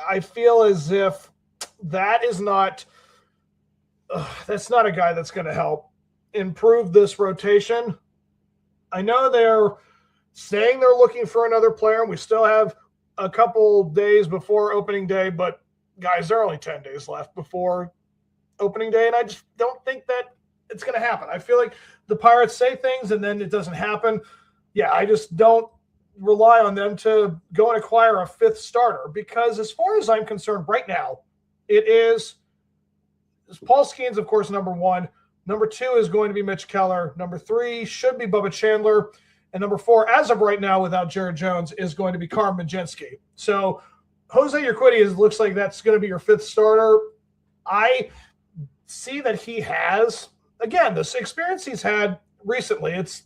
I feel as if that is not that's not a guy that's going to help improve this rotation. I know they're saying they're looking for another player, and we still have a couple days before opening day, but guys, there are only 10 days left before opening day, and I just don't think that it's going to happen. I feel like the Pirates say things and then it doesn't happen. Yeah, I just don't rely on them to go and acquire a fifth starter because as far as I'm concerned right now, it is Paul Skeens, of course, number one. Number two is going to be Mitch Keller. Number three should be Bubba Chandler. And number four, as of right now, without Jared Jones, is going to be Carm Majinski. So Jose Urquidy looks like that's going to be your fifth starter. I see that he has, again, this experience he's had recently. It's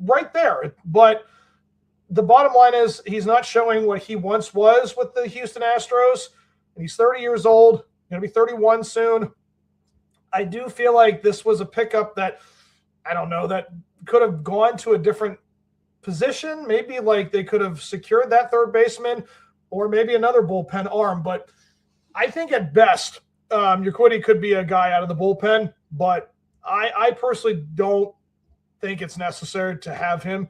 right there. But the bottom line is he's not showing what he once was with the Houston Astros. And he's 30 years old, going to be 31 soon. I do feel like this was a pickup that, I don't know, that could have gone to a different position. Maybe like they could have secured that third baseman or maybe another bullpen arm. But I think at best, Urquidy could be a guy out of the bullpen. But I personally don't think it's necessary to have him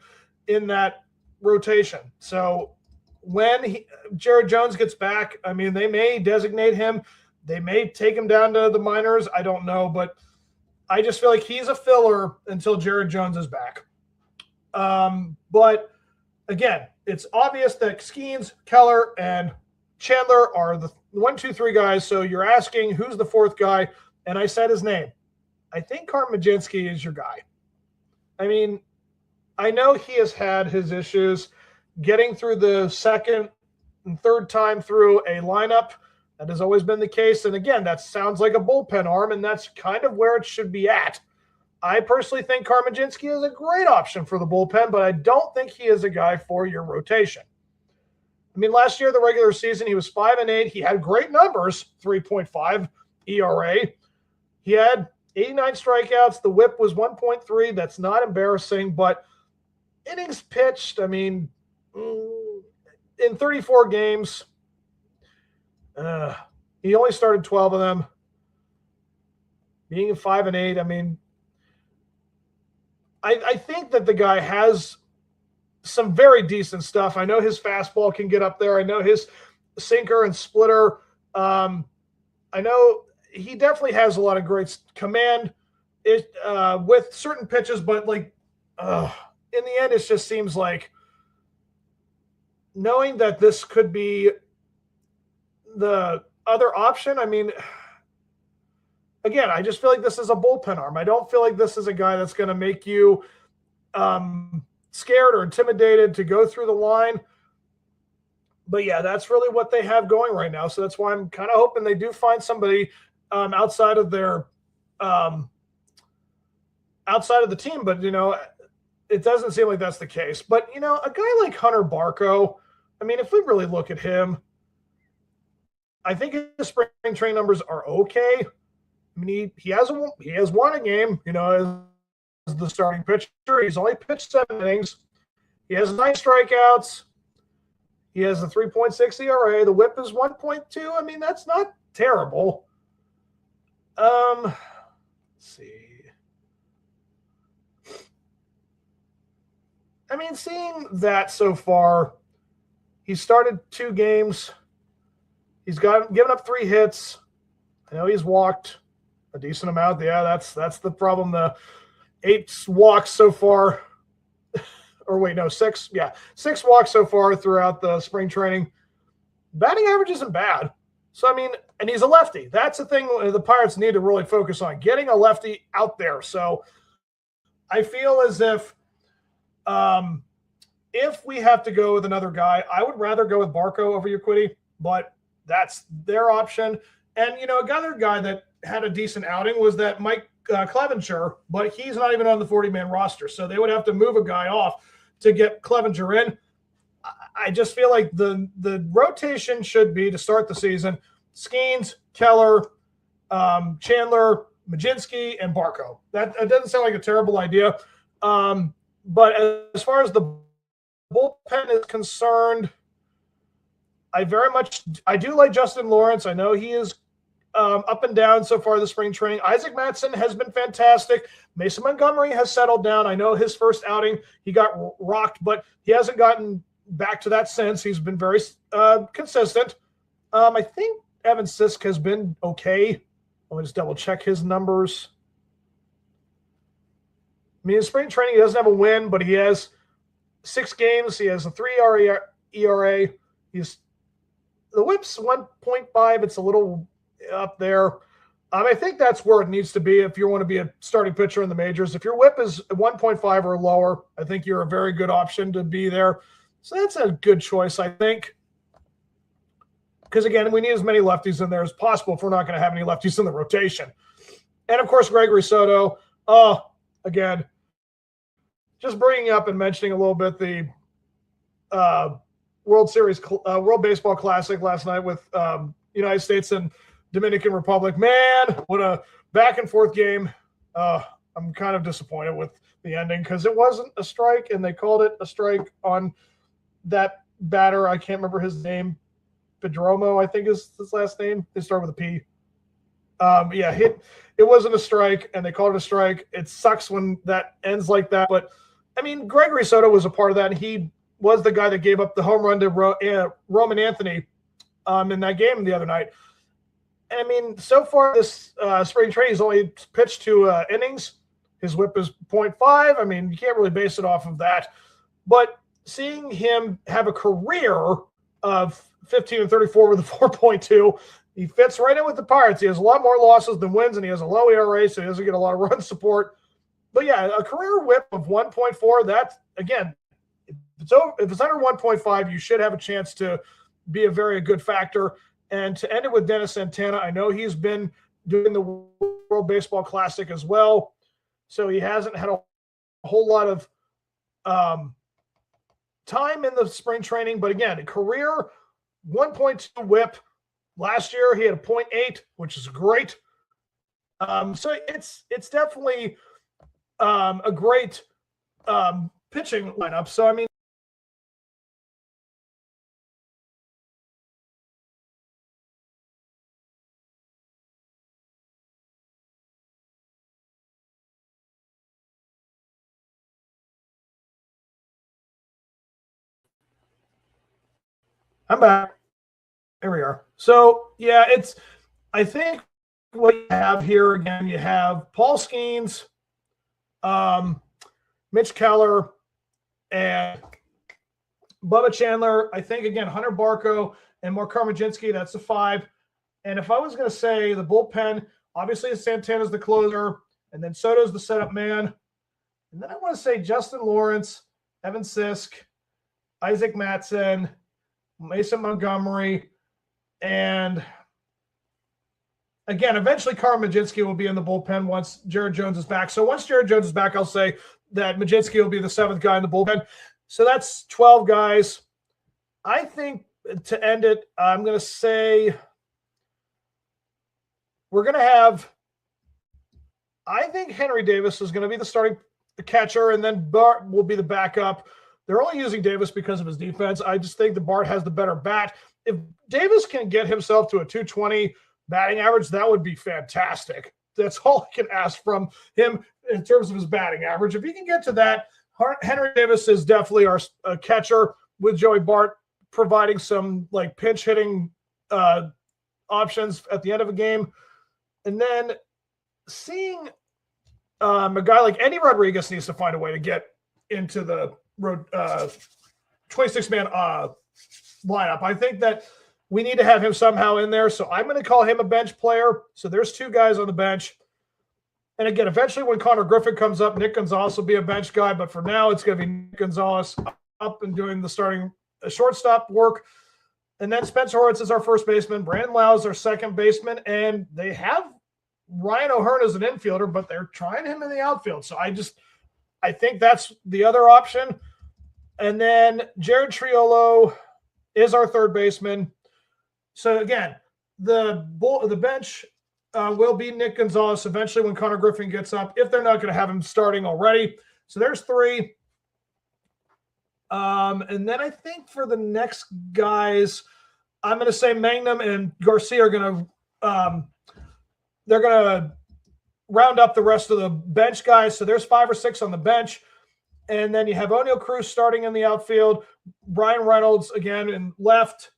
in that rotation. So when Jared Jones gets back, I mean, they may designate him. They may take him down to the minors. I don't know, but I just feel like he's a filler until Jared Jones is back. But again, it's obvious that Skeens, Keller, and Chandler are the 1, 2, 3 guys. So you're asking who's the fourth guy, and I said his name. I think Carm Majinski is your guy. I mean, I know he has had his issues getting through the second and third time through a lineup. That has always been the case. And again, that sounds like a bullpen arm, and that's kind of where it should be at. I personally think Carm Majinski is a great option for the bullpen, but I don't think he is a guy for your rotation. I mean, last year, the regular season, he was 5-8. He had great numbers, 3.5 ERA. He had 89 strikeouts. The whip was 1.3. That's not embarrassing, but innings pitched, I mean, in 34 games, he only started 12 of them. Being 5-8, I mean, I think that the guy has some very decent stuff. I know his fastball can get up there. I know his sinker and splitter. I know he definitely has a lot of great command with certain pitches, but like in the end, it just seems like knowing that this could be the other option. I mean, again, I just feel like this is a bullpen arm. I don't feel like this is a guy that's going to make you scared or intimidated to go through the line. But yeah, that's really what they have going right now. So that's why I'm kind of hoping they do find somebody outside of their outside of the team. But, you know, it doesn't seem like that's the case. But, you know, a guy like Hunter Barco, I mean, if we really look at him, I think his spring training numbers are okay. I mean, he has won a game, you know, as the starting pitcher. He's only pitched 7 innings. He has 9 strikeouts. He has a 3.6 ERA. The whip is 1.2. I mean, that's not terrible. Let's see. I mean, seeing that so far, he started 2 games. He's given up 3 hits. I know he's walked a decent amount. Yeah, that's the problem. The 8 walks so far. Or wait, no, 6. Yeah, 6 walks so far throughout the spring training. Batting average isn't bad. So, I mean, and he's a lefty. That's the thing the Pirates need to really focus on, getting a lefty out there. So I feel as if we have to go with another guy, I would rather go with Barco over Urquidy, but that's their option. And, you know, another guy that had a decent outing was that Mike Clevenger, but he's not even on the 40-man roster. So they would have to move a guy off to get Clevenger in. I just feel like the rotation should be, to start the season, Skeens, Keller, Chandler, Majinski, and Barco. That doesn't sound like a terrible idea. But as far as the bullpen is concerned, I do like Justin Lawrence. I know he is up and down so far this spring training. Isaac Mattson has been fantastic. Mason Montgomery has settled down. I know his first outing, he got rocked, but he hasn't gotten back to that since. He's been very consistent. I think Evan Sisk has been okay. Let me just double check his numbers. I mean, in spring training, he doesn't have a win, but he has 6 games. He has a 3 ERA. The whip's 1.5. It's a little up there. I think that's where it needs to be if you want to be a starting pitcher in the majors. If your whip is 1.5 or lower, I think you're a very good option to be there. So that's a good choice, I think. Because, again, we need as many lefties in there as possible if we're not going to have any lefties in the rotation. And, of course, Gregory Soto. Again, just bringing up and mentioning a little bit the World Baseball Classic last night with United States and Dominican Republic. Man, what a back-and-forth game. I'm kind of disappointed with the ending because it wasn't a strike, and they called it a strike on that batter. I can't remember his name. Pedromo, I think is his last name. They start with a P. It wasn't a strike, and they called it a strike. It sucks when that ends like that. But, I mean, Gregory Soto was a part of that, and he was the guy that gave up the home run to Roman Anthony in that game the other night. And, I mean, so far this spring training, he's only pitched 2 innings. His whip is 0.5. I mean, you can't really base it off of that. But seeing him have a career of 15 and 34 with a 4.2, he fits right in with the Pirates. He has a lot more losses than wins, and he has a low ERA, so he doesn't get a lot of run support. But, yeah, a career whip of 1.4, that's, again, if it's under 1.5, you should have a chance to be a very good factor. And to end it with Dennis Santana, I know he's been doing the World Baseball Classic as well, so he hasn't had a whole lot of time in the spring training, but again, a career 1.2 whip. Last year he had a 0.8, which is great. So it's definitely a great pitching lineup. So I mean, I'm back. Here we are. So yeah, I think what you have here again, you have Paul Skeens, Mitch Keller, and Bubba Chandler. I think again, Hunter Barco and Mark Karmajinsky, that's the 5. And if I was going to say the bullpen, obviously Santana's the closer, and then Soto's the setup man. And then I want to say Justin Lawrence, Evan Sisk, Isaac Matson, Mason Montgomery, and again, eventually Carl Majinski will be in the bullpen once Jared Jones is back. So once Jared Jones is back, I'll say that Majinski will be the 7th guy in the bullpen. So that's 12 guys. I think to end it, I'm going to say we're going to have, I think Henry Davis is going to be the starting catcher, and then Bart will be the backup. They're only using Davis because of his defense. I just think that Bart has the better bat. If Davis can get himself to a 220 batting average, that would be fantastic. That's all I can ask from him in terms of his batting average. If he can get to that, Henry Davis is definitely our catcher, with Joey Bart providing some like pinch hitting options at the end of a game. And then seeing a guy like Andy Rodriguez needs to find a way to get into the 26-man lineup. I think that we need to have him somehow in there. So I'm going to call him a bench player. So there's 2 guys on the bench. And again, eventually when Connor Griffin comes up, Nick Gonzalez will be a bench guy. But for now, it's going to be Nick Gonzalez up and doing the starting shortstop work. And then Spencer Horwitz is our first baseman. Brandon Lau is our second baseman. And they have Ryan O'Hearn as an infielder, but they're trying him in the outfield. So I think that's the other option. And then Jared Triolo is our third baseman. So again, the bench will be Nick Gonzalez eventually when Connor Griffin gets up, if they're not going to have him starting already. So there's 3. And then I think for the next guys, I'm going to say Magnum and Garcia are going to they're going to round up the rest of the bench guys. So there's 5 or 6 on the bench. And then you have O'Neal Cruz starting in the outfield, Brian Reynolds again in left,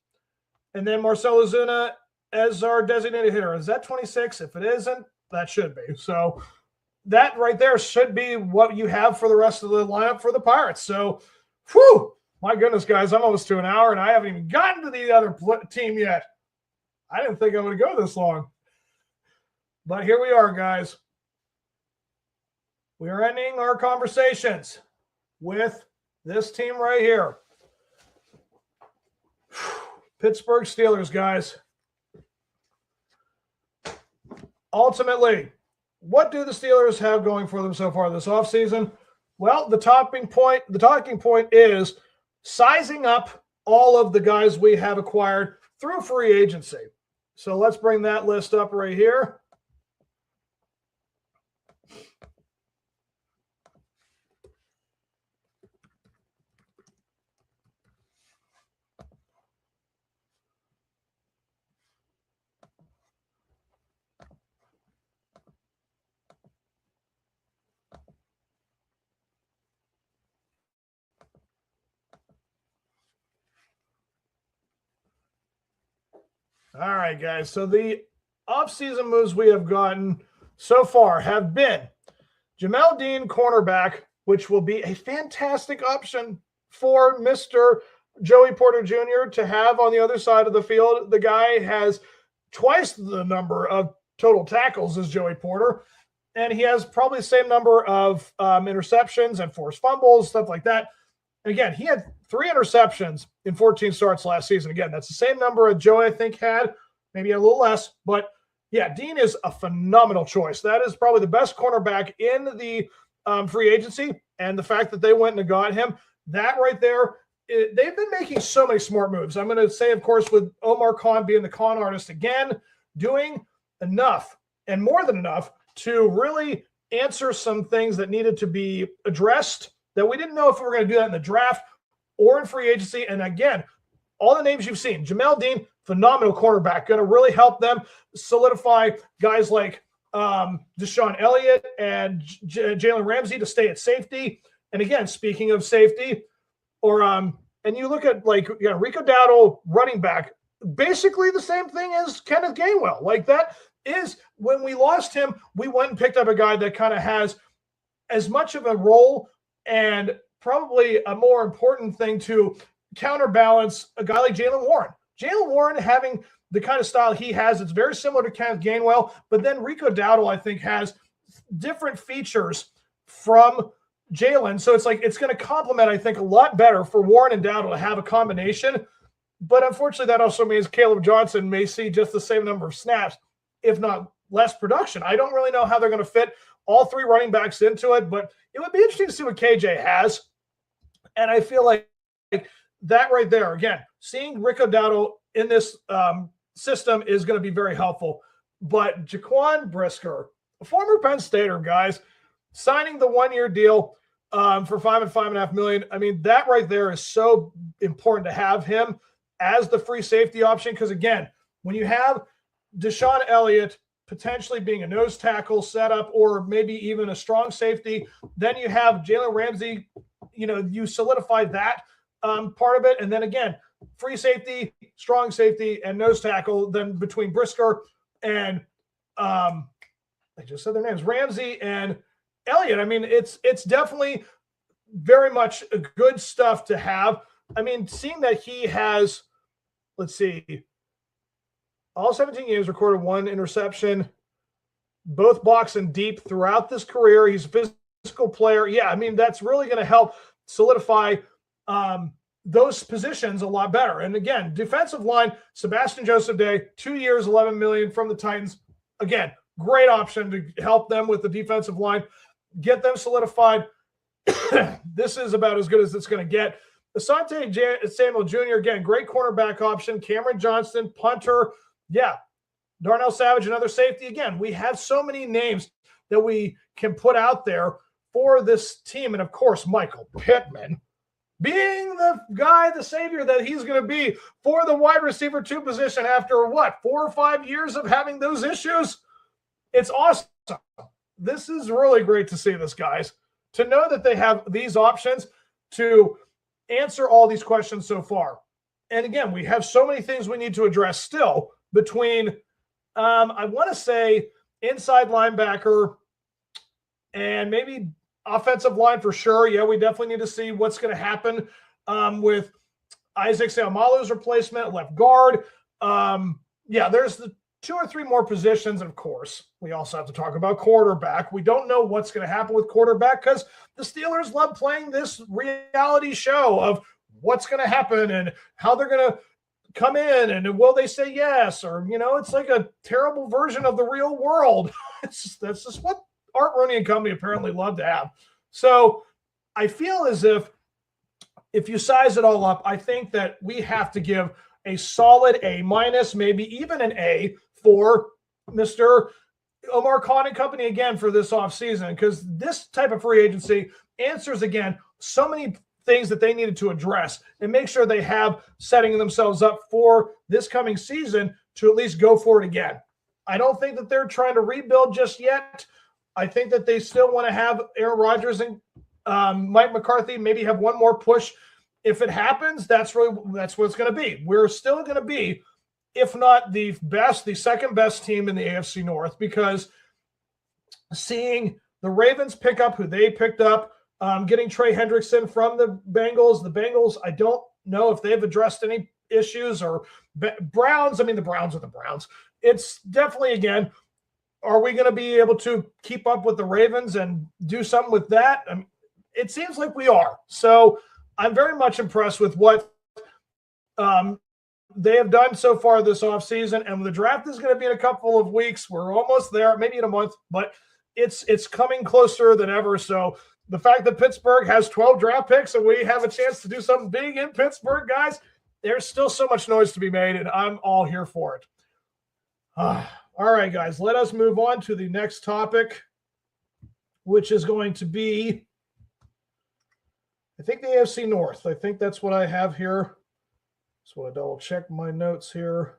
and then Marcelo Zuna as our designated hitter. Is that 26? If it isn't, that should be. So that right there should be what you have for the rest of the lineup for the Pirates. So, whew, my goodness, guys, I'm almost to an hour, and I haven't even gotten to the other team yet. I didn't think I would go this long. But here we are, guys. We are ending our conversations with this team right here. Pittsburgh Steelers, guys. Ultimately, what do the Steelers have going for them so far this offseason? Well, the talking point is sizing up all of the guys we have acquired through free agency. So let's bring that list up right here. All right, guys. So the offseason moves we have gotten so far have been Jamel Dean, cornerback, which will be a fantastic option for Mr. Joey Porter Jr. to have on the other side of the field. The guy has twice the number of total tackles as Joey Porter, and he has probably the same number of interceptions and forced fumbles, stuff like that. And again, he had 3 interceptions in 14 starts last season. Again, that's the same number that Joey, I think, had, maybe a little less. But, yeah, Dean is a phenomenal choice. That is probably the best cornerback in the free agency. And the fact that they went and got him, that right there they've been making so many smart moves. I'm going to say, of course, with Omar Khan being the con artist again, doing enough and more than enough to really answer some things that needed to be addressed that we didn't know if we were going to do that in the draft or in free agency. And again, all the names you've seen, Jamel Dean, phenomenal cornerback, going to really help them solidify guys like Deshaun Elliott and Jalen Ramsey to stay at safety. And again, speaking of safety, and you look at Rico Dowdle, running back, basically the same thing as Kenneth Gainwell. Like that is when we lost him, we went and picked up a guy that kind of has as much of a role and probably a more important thing to counterbalance a guy like Jaylen Warren. Jaylen Warren having the kind of style he has, it's very similar to Kenneth Gainwell, but then Rico Dowdle, I think, has different features from Jaylen. So it's like it's going to complement, I think, a lot better for Warren and Dowdle to have a combination. But unfortunately, that also means Caleb Johnson may see just the same number of snaps, if not less production. I don't really know how they're going to fit all three running backs into it, but it would be interesting to see what KJ has. And I feel like that right there, again, seeing Rico Dowdle in this system is going to be very helpful. But Jaquan Brisker, a former Penn Stater, guys, signing the one-year deal for $5 and $5.5 million. I mean, that right there is so important to have him as the free safety option. Because again, when you have Deshaun Elliott potentially being a nose tackle setup, or maybe even a strong safety, then you have Jalen Ramsey, you solidify that part of it. And then again, free safety, strong safety, and nose tackle, then between Brisker and I just said their names, Ramsey and Elliott. I mean, it's definitely very much good stuff to have. I mean, seeing that he has, let's see, all 17 games, recorded one interception, both box and deep throughout this career. He's a physical player. Yeah, I mean, that's really going to help solidify those positions a lot better. And again, defensive line, Sebastian Joseph Day, 2 years, $11 million from the Titans. Again, great option to help them with the defensive line, get them solidified. This is about as good as it's going to get. Asante Samuel Jr., again, great cornerback option. Cameron Johnston, punter. Yeah. Darnell Savage, another safety. Again, we have so many names that we can put out there for this team. And of course, Michael Pittman being the guy, the savior that he's going to be for the wide receiver 2 position after 4 or 5 years of having those issues. It's awesome. This is really great to see this, guys, to know that they have these options to answer all these questions so far. And again, we have so many things we need to address still between, I want to say, inside linebacker and maybe offensive line for sure. Yeah, we definitely need to see what's going to happen with Isaac Seumalo's replacement at left guard. Yeah, there's the 2 or 3 more positions. And of course, we also have to talk about quarterback. We don't know what's going to happen with quarterback because the Steelers love playing this reality show of what's going to happen and how they're going to come in and will they say yes, or, it's like a terrible version of the real world. That's just what Art Rooney and company apparently love to have. So I feel as if you size it all up, I think that we have to give a solid A-, maybe even an A for Mr. Omar Khan and company again for this offseason, because this type of free agency answers, again, so many things that they needed to address and make sure they have setting themselves up for this coming season to at least go for it again. I don't think that they're trying to rebuild just yet. I think that they still want to have Aaron Rodgers and Mike McCarthy maybe have one more push. If it happens, that's what it's going to be. We're still going to be, if not the best, the second best team in the AFC North, because seeing the Ravens pick up who they picked up, getting Trey Hendrickson from the Bengals, I don't know if they've addressed any issues, or Browns. I mean, the Browns are the Browns. It's definitely, again, are we going to be able to keep up with the Ravens and do something with that? I mean, it seems like we are. So I'm very much impressed with what they have done so far this offseason. And the draft is going to be in a couple of weeks. We're almost there, maybe in a month, but it's coming closer than ever. So the fact that Pittsburgh has 12 draft picks and we have a chance to do something big in Pittsburgh, guys, there's still so much noise to be made, and I'm all here for it. All right, guys, let us move on to the next topic, which is going to be, I think, the AFC North. I think that's what I have here. Just want to double check my notes here.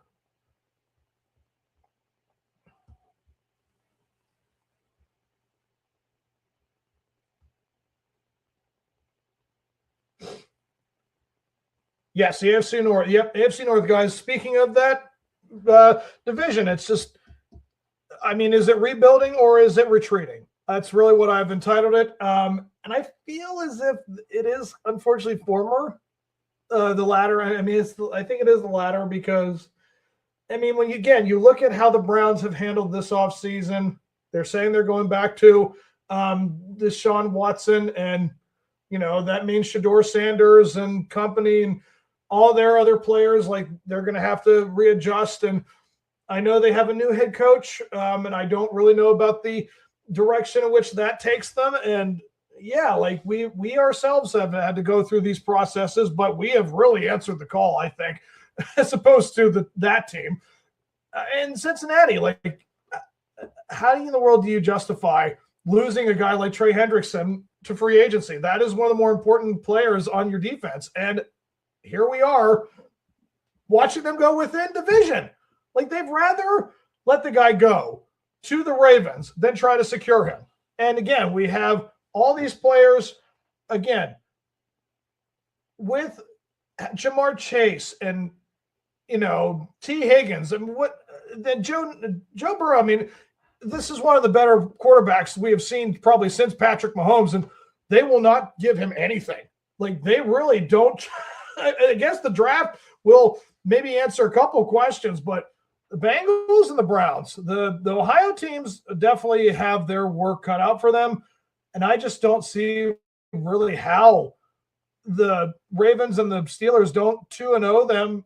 Yes, the AFC North. Yep, AFC North, guys. Speaking of that division, it's just, I mean, is it rebuilding or is it retreating? That's really what I've entitled it. And I feel as if it is, unfortunately, former. The latter. I mean, I think it is the latter because, I mean, when you look at how the Browns have handled this offseason, they're saying they're going back to Deshaun Watson, and, you know, that means Shador Sanders and company and all their other players, like, they're going to have to readjust. And I know they have a new head coach, and I don't really know about the direction in which that takes them. And yeah, like we ourselves have had to go through these processes, but we have really answered the call, I think, as opposed to that team. In Cincinnati, like, how in the world do you justify losing a guy like Trey Hendrickson to free agency? That is one of the more important players on your defense. And here we are watching them go within division. Like, they'd rather let the guy go to the Ravens than try to secure him. And again, we have all these players, again, with Jamar Chase and, you know, T. Higgins and Joe Burrow. I mean, this is one of the better quarterbacks we have seen probably since Patrick Mahomes, and they will not give him anything. Like, they really don't. I guess the draft will maybe answer a couple questions, but the Bengals and the Browns, the Ohio teams definitely have their work cut out for them. And I just don't see really how the Ravens and the Steelers don't 2-0 them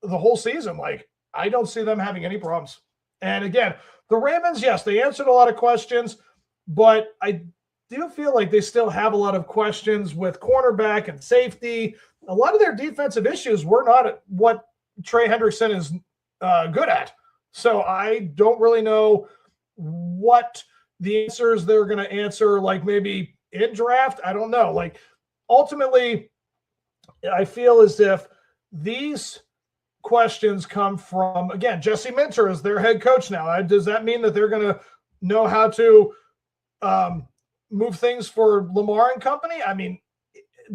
the whole season. Like, I don't see them having any problems. And again, the Ravens, yes, they answered a lot of questions, but I do feel like they still have a lot of questions with cornerback and safety. A lot of their defensive issues were not what Trey Hendrickson is good at. So I don't really know what the answers they're going to answer, like maybe in draft. I don't know. Like, ultimately, I feel as if these questions come from, again, Jesse Minter is their head coach now. Does that mean that they're going to know how to move things for Lamar and company? I mean,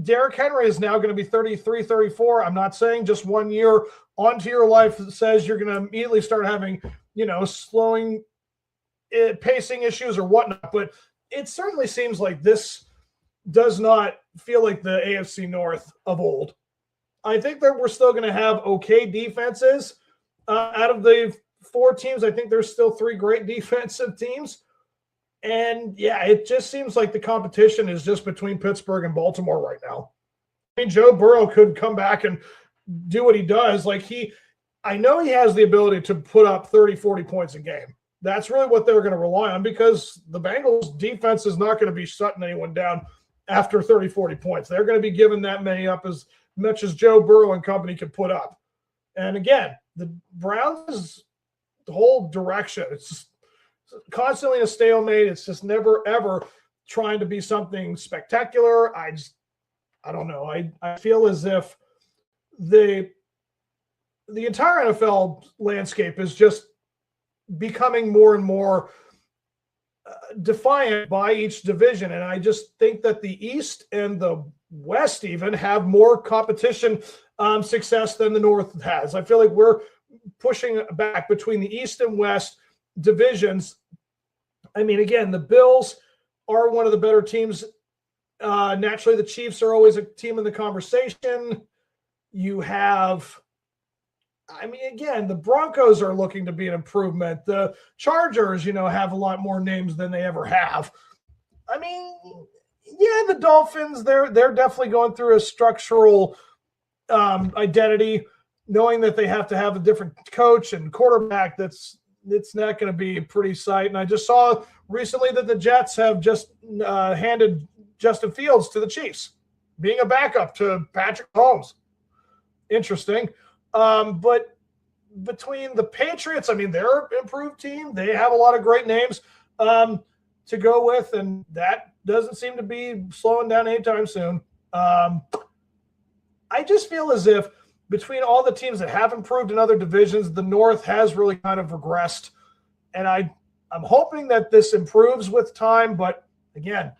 Derrick Henry is now going to be 33, 34. I'm not saying just 1 year onto your life that says you're going to immediately start having, you know, slowing pacing issues or whatnot, but it certainly seems like this does not feel like the AFC North of old. I think that we're still going to have okay defenses. Out of the four teams, I think there's still three great defensive teams. And yeah, it just seems like the competition is just between Pittsburgh and Baltimore right now. I mean, Joe Burrow could come back and do what he does. Like, I know he has the ability to put up 30, 40 points a game. That's really what they're going to rely on, because the Bengals defense is not going to be shutting anyone down after 30, 40 points. They're going to be giving that many up as much as Joe Burrow and company can put up. And again, the Browns, the whole direction, it's just constantly a stalemate. It's just never, ever trying to be something spectacular. I don't know. I feel as if the entire NFL landscape is just becoming more and more defiant by each division. And I just think that the East and the West even have more competition success than the North has. I feel like we're pushing back between the East and West divisions. I mean, again, the Bills are one of the better teams. Naturally, the Chiefs are always a team in the conversation. You have, I mean, again, the Broncos are looking to be an improvement. The Chargers, you know, have a lot more names than they ever have. I mean, yeah, the Dolphins, they're definitely going through a structural identity, knowing that they have to have a different coach and quarterback. It's not going to be a pretty sight. And I just saw recently that the Jets have just handed Justin Fields to the Chiefs, being a backup to Patrick Mahomes. Interesting. But between the Patriots, I mean, they're an improved team. They have a lot of great names to go with, and that doesn't seem to be slowing down anytime soon. I just feel as if between all the teams that have improved in other divisions, the North has really kind of regressed. And I'm hoping that this improves with time. But again,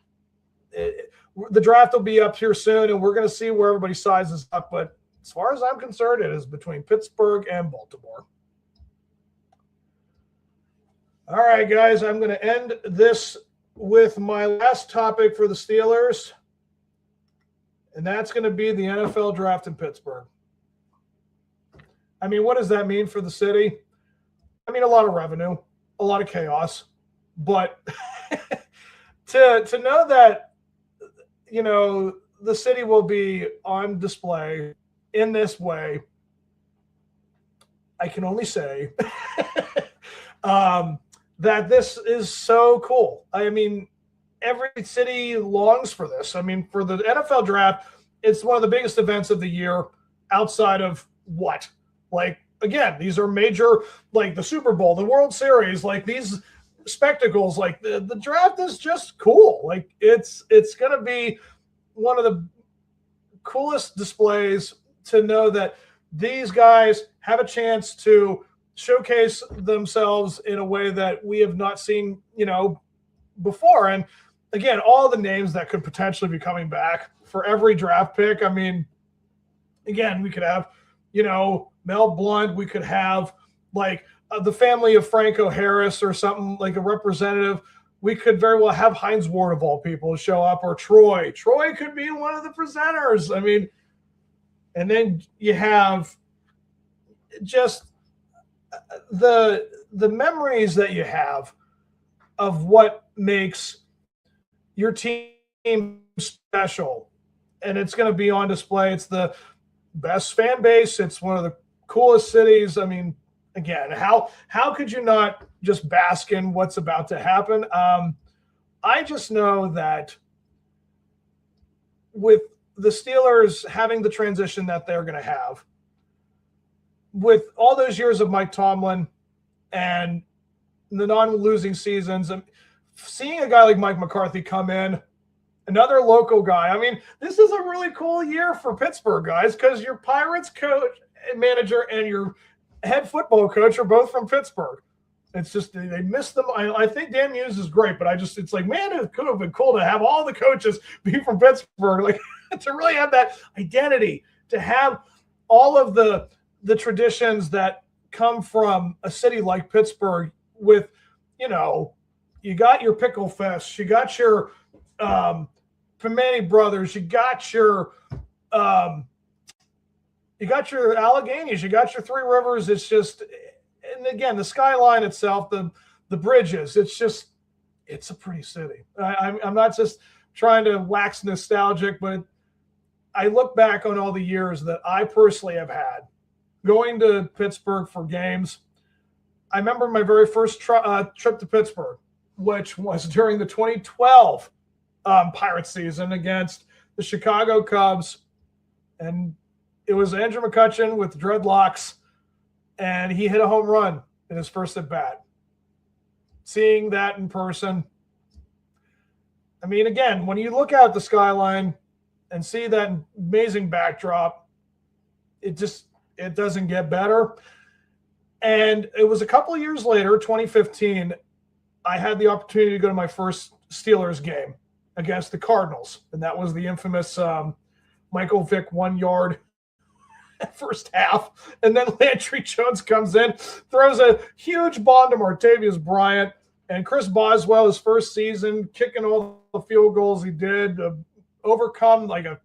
the draft will be up here soon, and we're going to see where everybody sizes up. But as far as I'm concerned, it is between Pittsburgh and Baltimore. All right, guys, I'm going to end this with my last topic for the Steelers, and that's going to be the NFL draft in Pittsburgh. I mean, what does that mean for the city? I mean, a lot of revenue, a lot of chaos, but to know that, you know, the city will be on display in this way, I can only say that this is so cool. I mean, every city longs for this. I mean, for the NFL draft, it's one of the biggest events of the year outside of what? Like, again, these are major, like the Super Bowl, the World Series, like these spectacles, like the draft is just cool. Like it's going to be one of the coolest displays to know that these guys have a chance to showcase themselves in a way that we have not seen, you know, before. And again, all the names that could potentially be coming back for every draft pick. I mean, again, we could have, you know, Mel Blount. We could have like the family of Franco Harris or something, like a representative. We could very well have Heinz Ward of all people show up, or Troy. Troy could be one of the presenters. I mean, and then you have just the memories that you have of what makes your team special. And it's going to be on display. It's the best fan base. It's one of the coolest cities. I mean, again, how could you not just bask in what's about to happen? I just know that with the Steelers having the transition that they're going to have, with all those years of Mike Tomlin and the non-losing seasons, and seeing a guy like Mike McCarthy come in, another local guy. I mean, this is a really cool year for Pittsburgh, guys, because your Pirates coach and manager and your head football coach are both from Pittsburgh. It's just they missed them. I think Dan Hughes is great, but it's like, man, it could have been cool to have all the coaches be from Pittsburgh, like to really have that identity, to have all of the traditions that come from a city like Pittsburgh with, you know, you got your Pickle Fest, you got your Pimenty Brothers, you got your Alleghenies, you got your Three Rivers. It's just, and again, the skyline itself, the bridges, it's a pretty city. I'm not just trying to wax nostalgic, but I look back on all the years that I personally have had going to Pittsburgh for games. I remember my very first trip to Pittsburgh, which was during the 2012 Pirates season against the Chicago Cubs. And it was Andrew McCutchen with dreadlocks, and he hit a home run in his first at bat. Seeing that in person, I mean, again, when you look out the skyline and see that amazing backdrop, it doesn't get better. And it was a couple of years later, 2015, I had the opportunity to go to my first Steelers game against the Cardinals. And that was the infamous Michael Vick 1 yard first half. And then Landry Jones comes in, throws a huge bomb to Martavius Bryant. And Chris Boswell, his first season, kicking all the field goals he did, overcome like a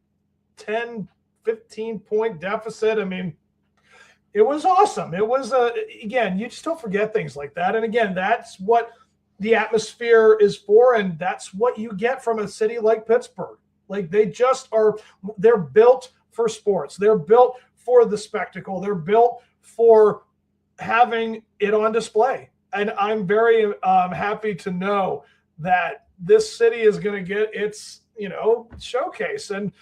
10, 15-point deficit. I mean, it was awesome. It was, again, you just don't forget things like that. And again, that's what the atmosphere is for, and that's what you get from a city like Pittsburgh. Like, they're built for sports. They're built for the spectacle. They're built for having it on display. And I'm very happy to know that this city is going to get its showcase and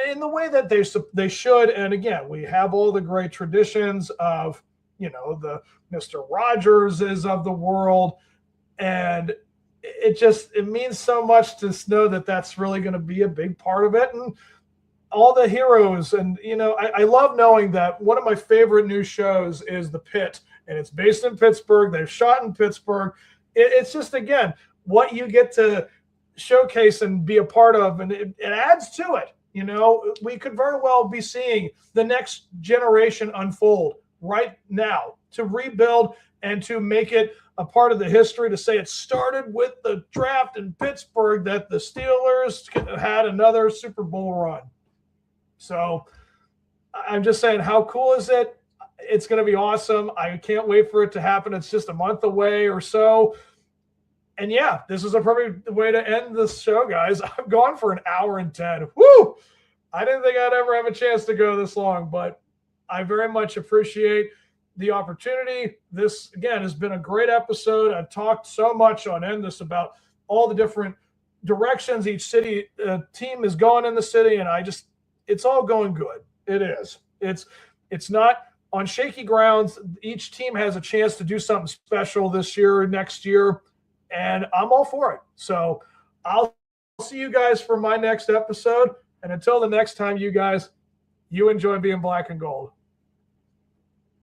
in the way that they should. And again, we have all the great traditions of, the Mr. Rogerses of the world. And it means so much to know that that's really going to be a big part of it. And all the heroes. And, I love knowing that one of my favorite new shows is The Pitt, and it's based in Pittsburgh. They've shot in Pittsburgh. It's just, again, what you get to showcase and be a part of, and it adds to it. We could very well be seeing the next generation unfold right now to rebuild and to make it a part of the history, to say it started with the draft in Pittsburgh, that the Steelers had another Super Bowl run. So I'm just saying, how cool is it? It's going to be awesome. I can't wait for it to happen. It's just a month away or so. And yeah, this is a perfect way to end this show, guys. I've gone for an hour and 10. Woo! I didn't think I'd ever have a chance to go this long, but I very much appreciate the opportunity. This, again, has been a great episode. I've talked so much on End This about all the different directions each city team is going in the city, and it's all going good. It is. It's not on shaky grounds. Each team has a chance to do something special this year, next year, and I'm all for it. So I'll see you guys for my next episode. And until the next time, you guys, you enjoy being black and gold.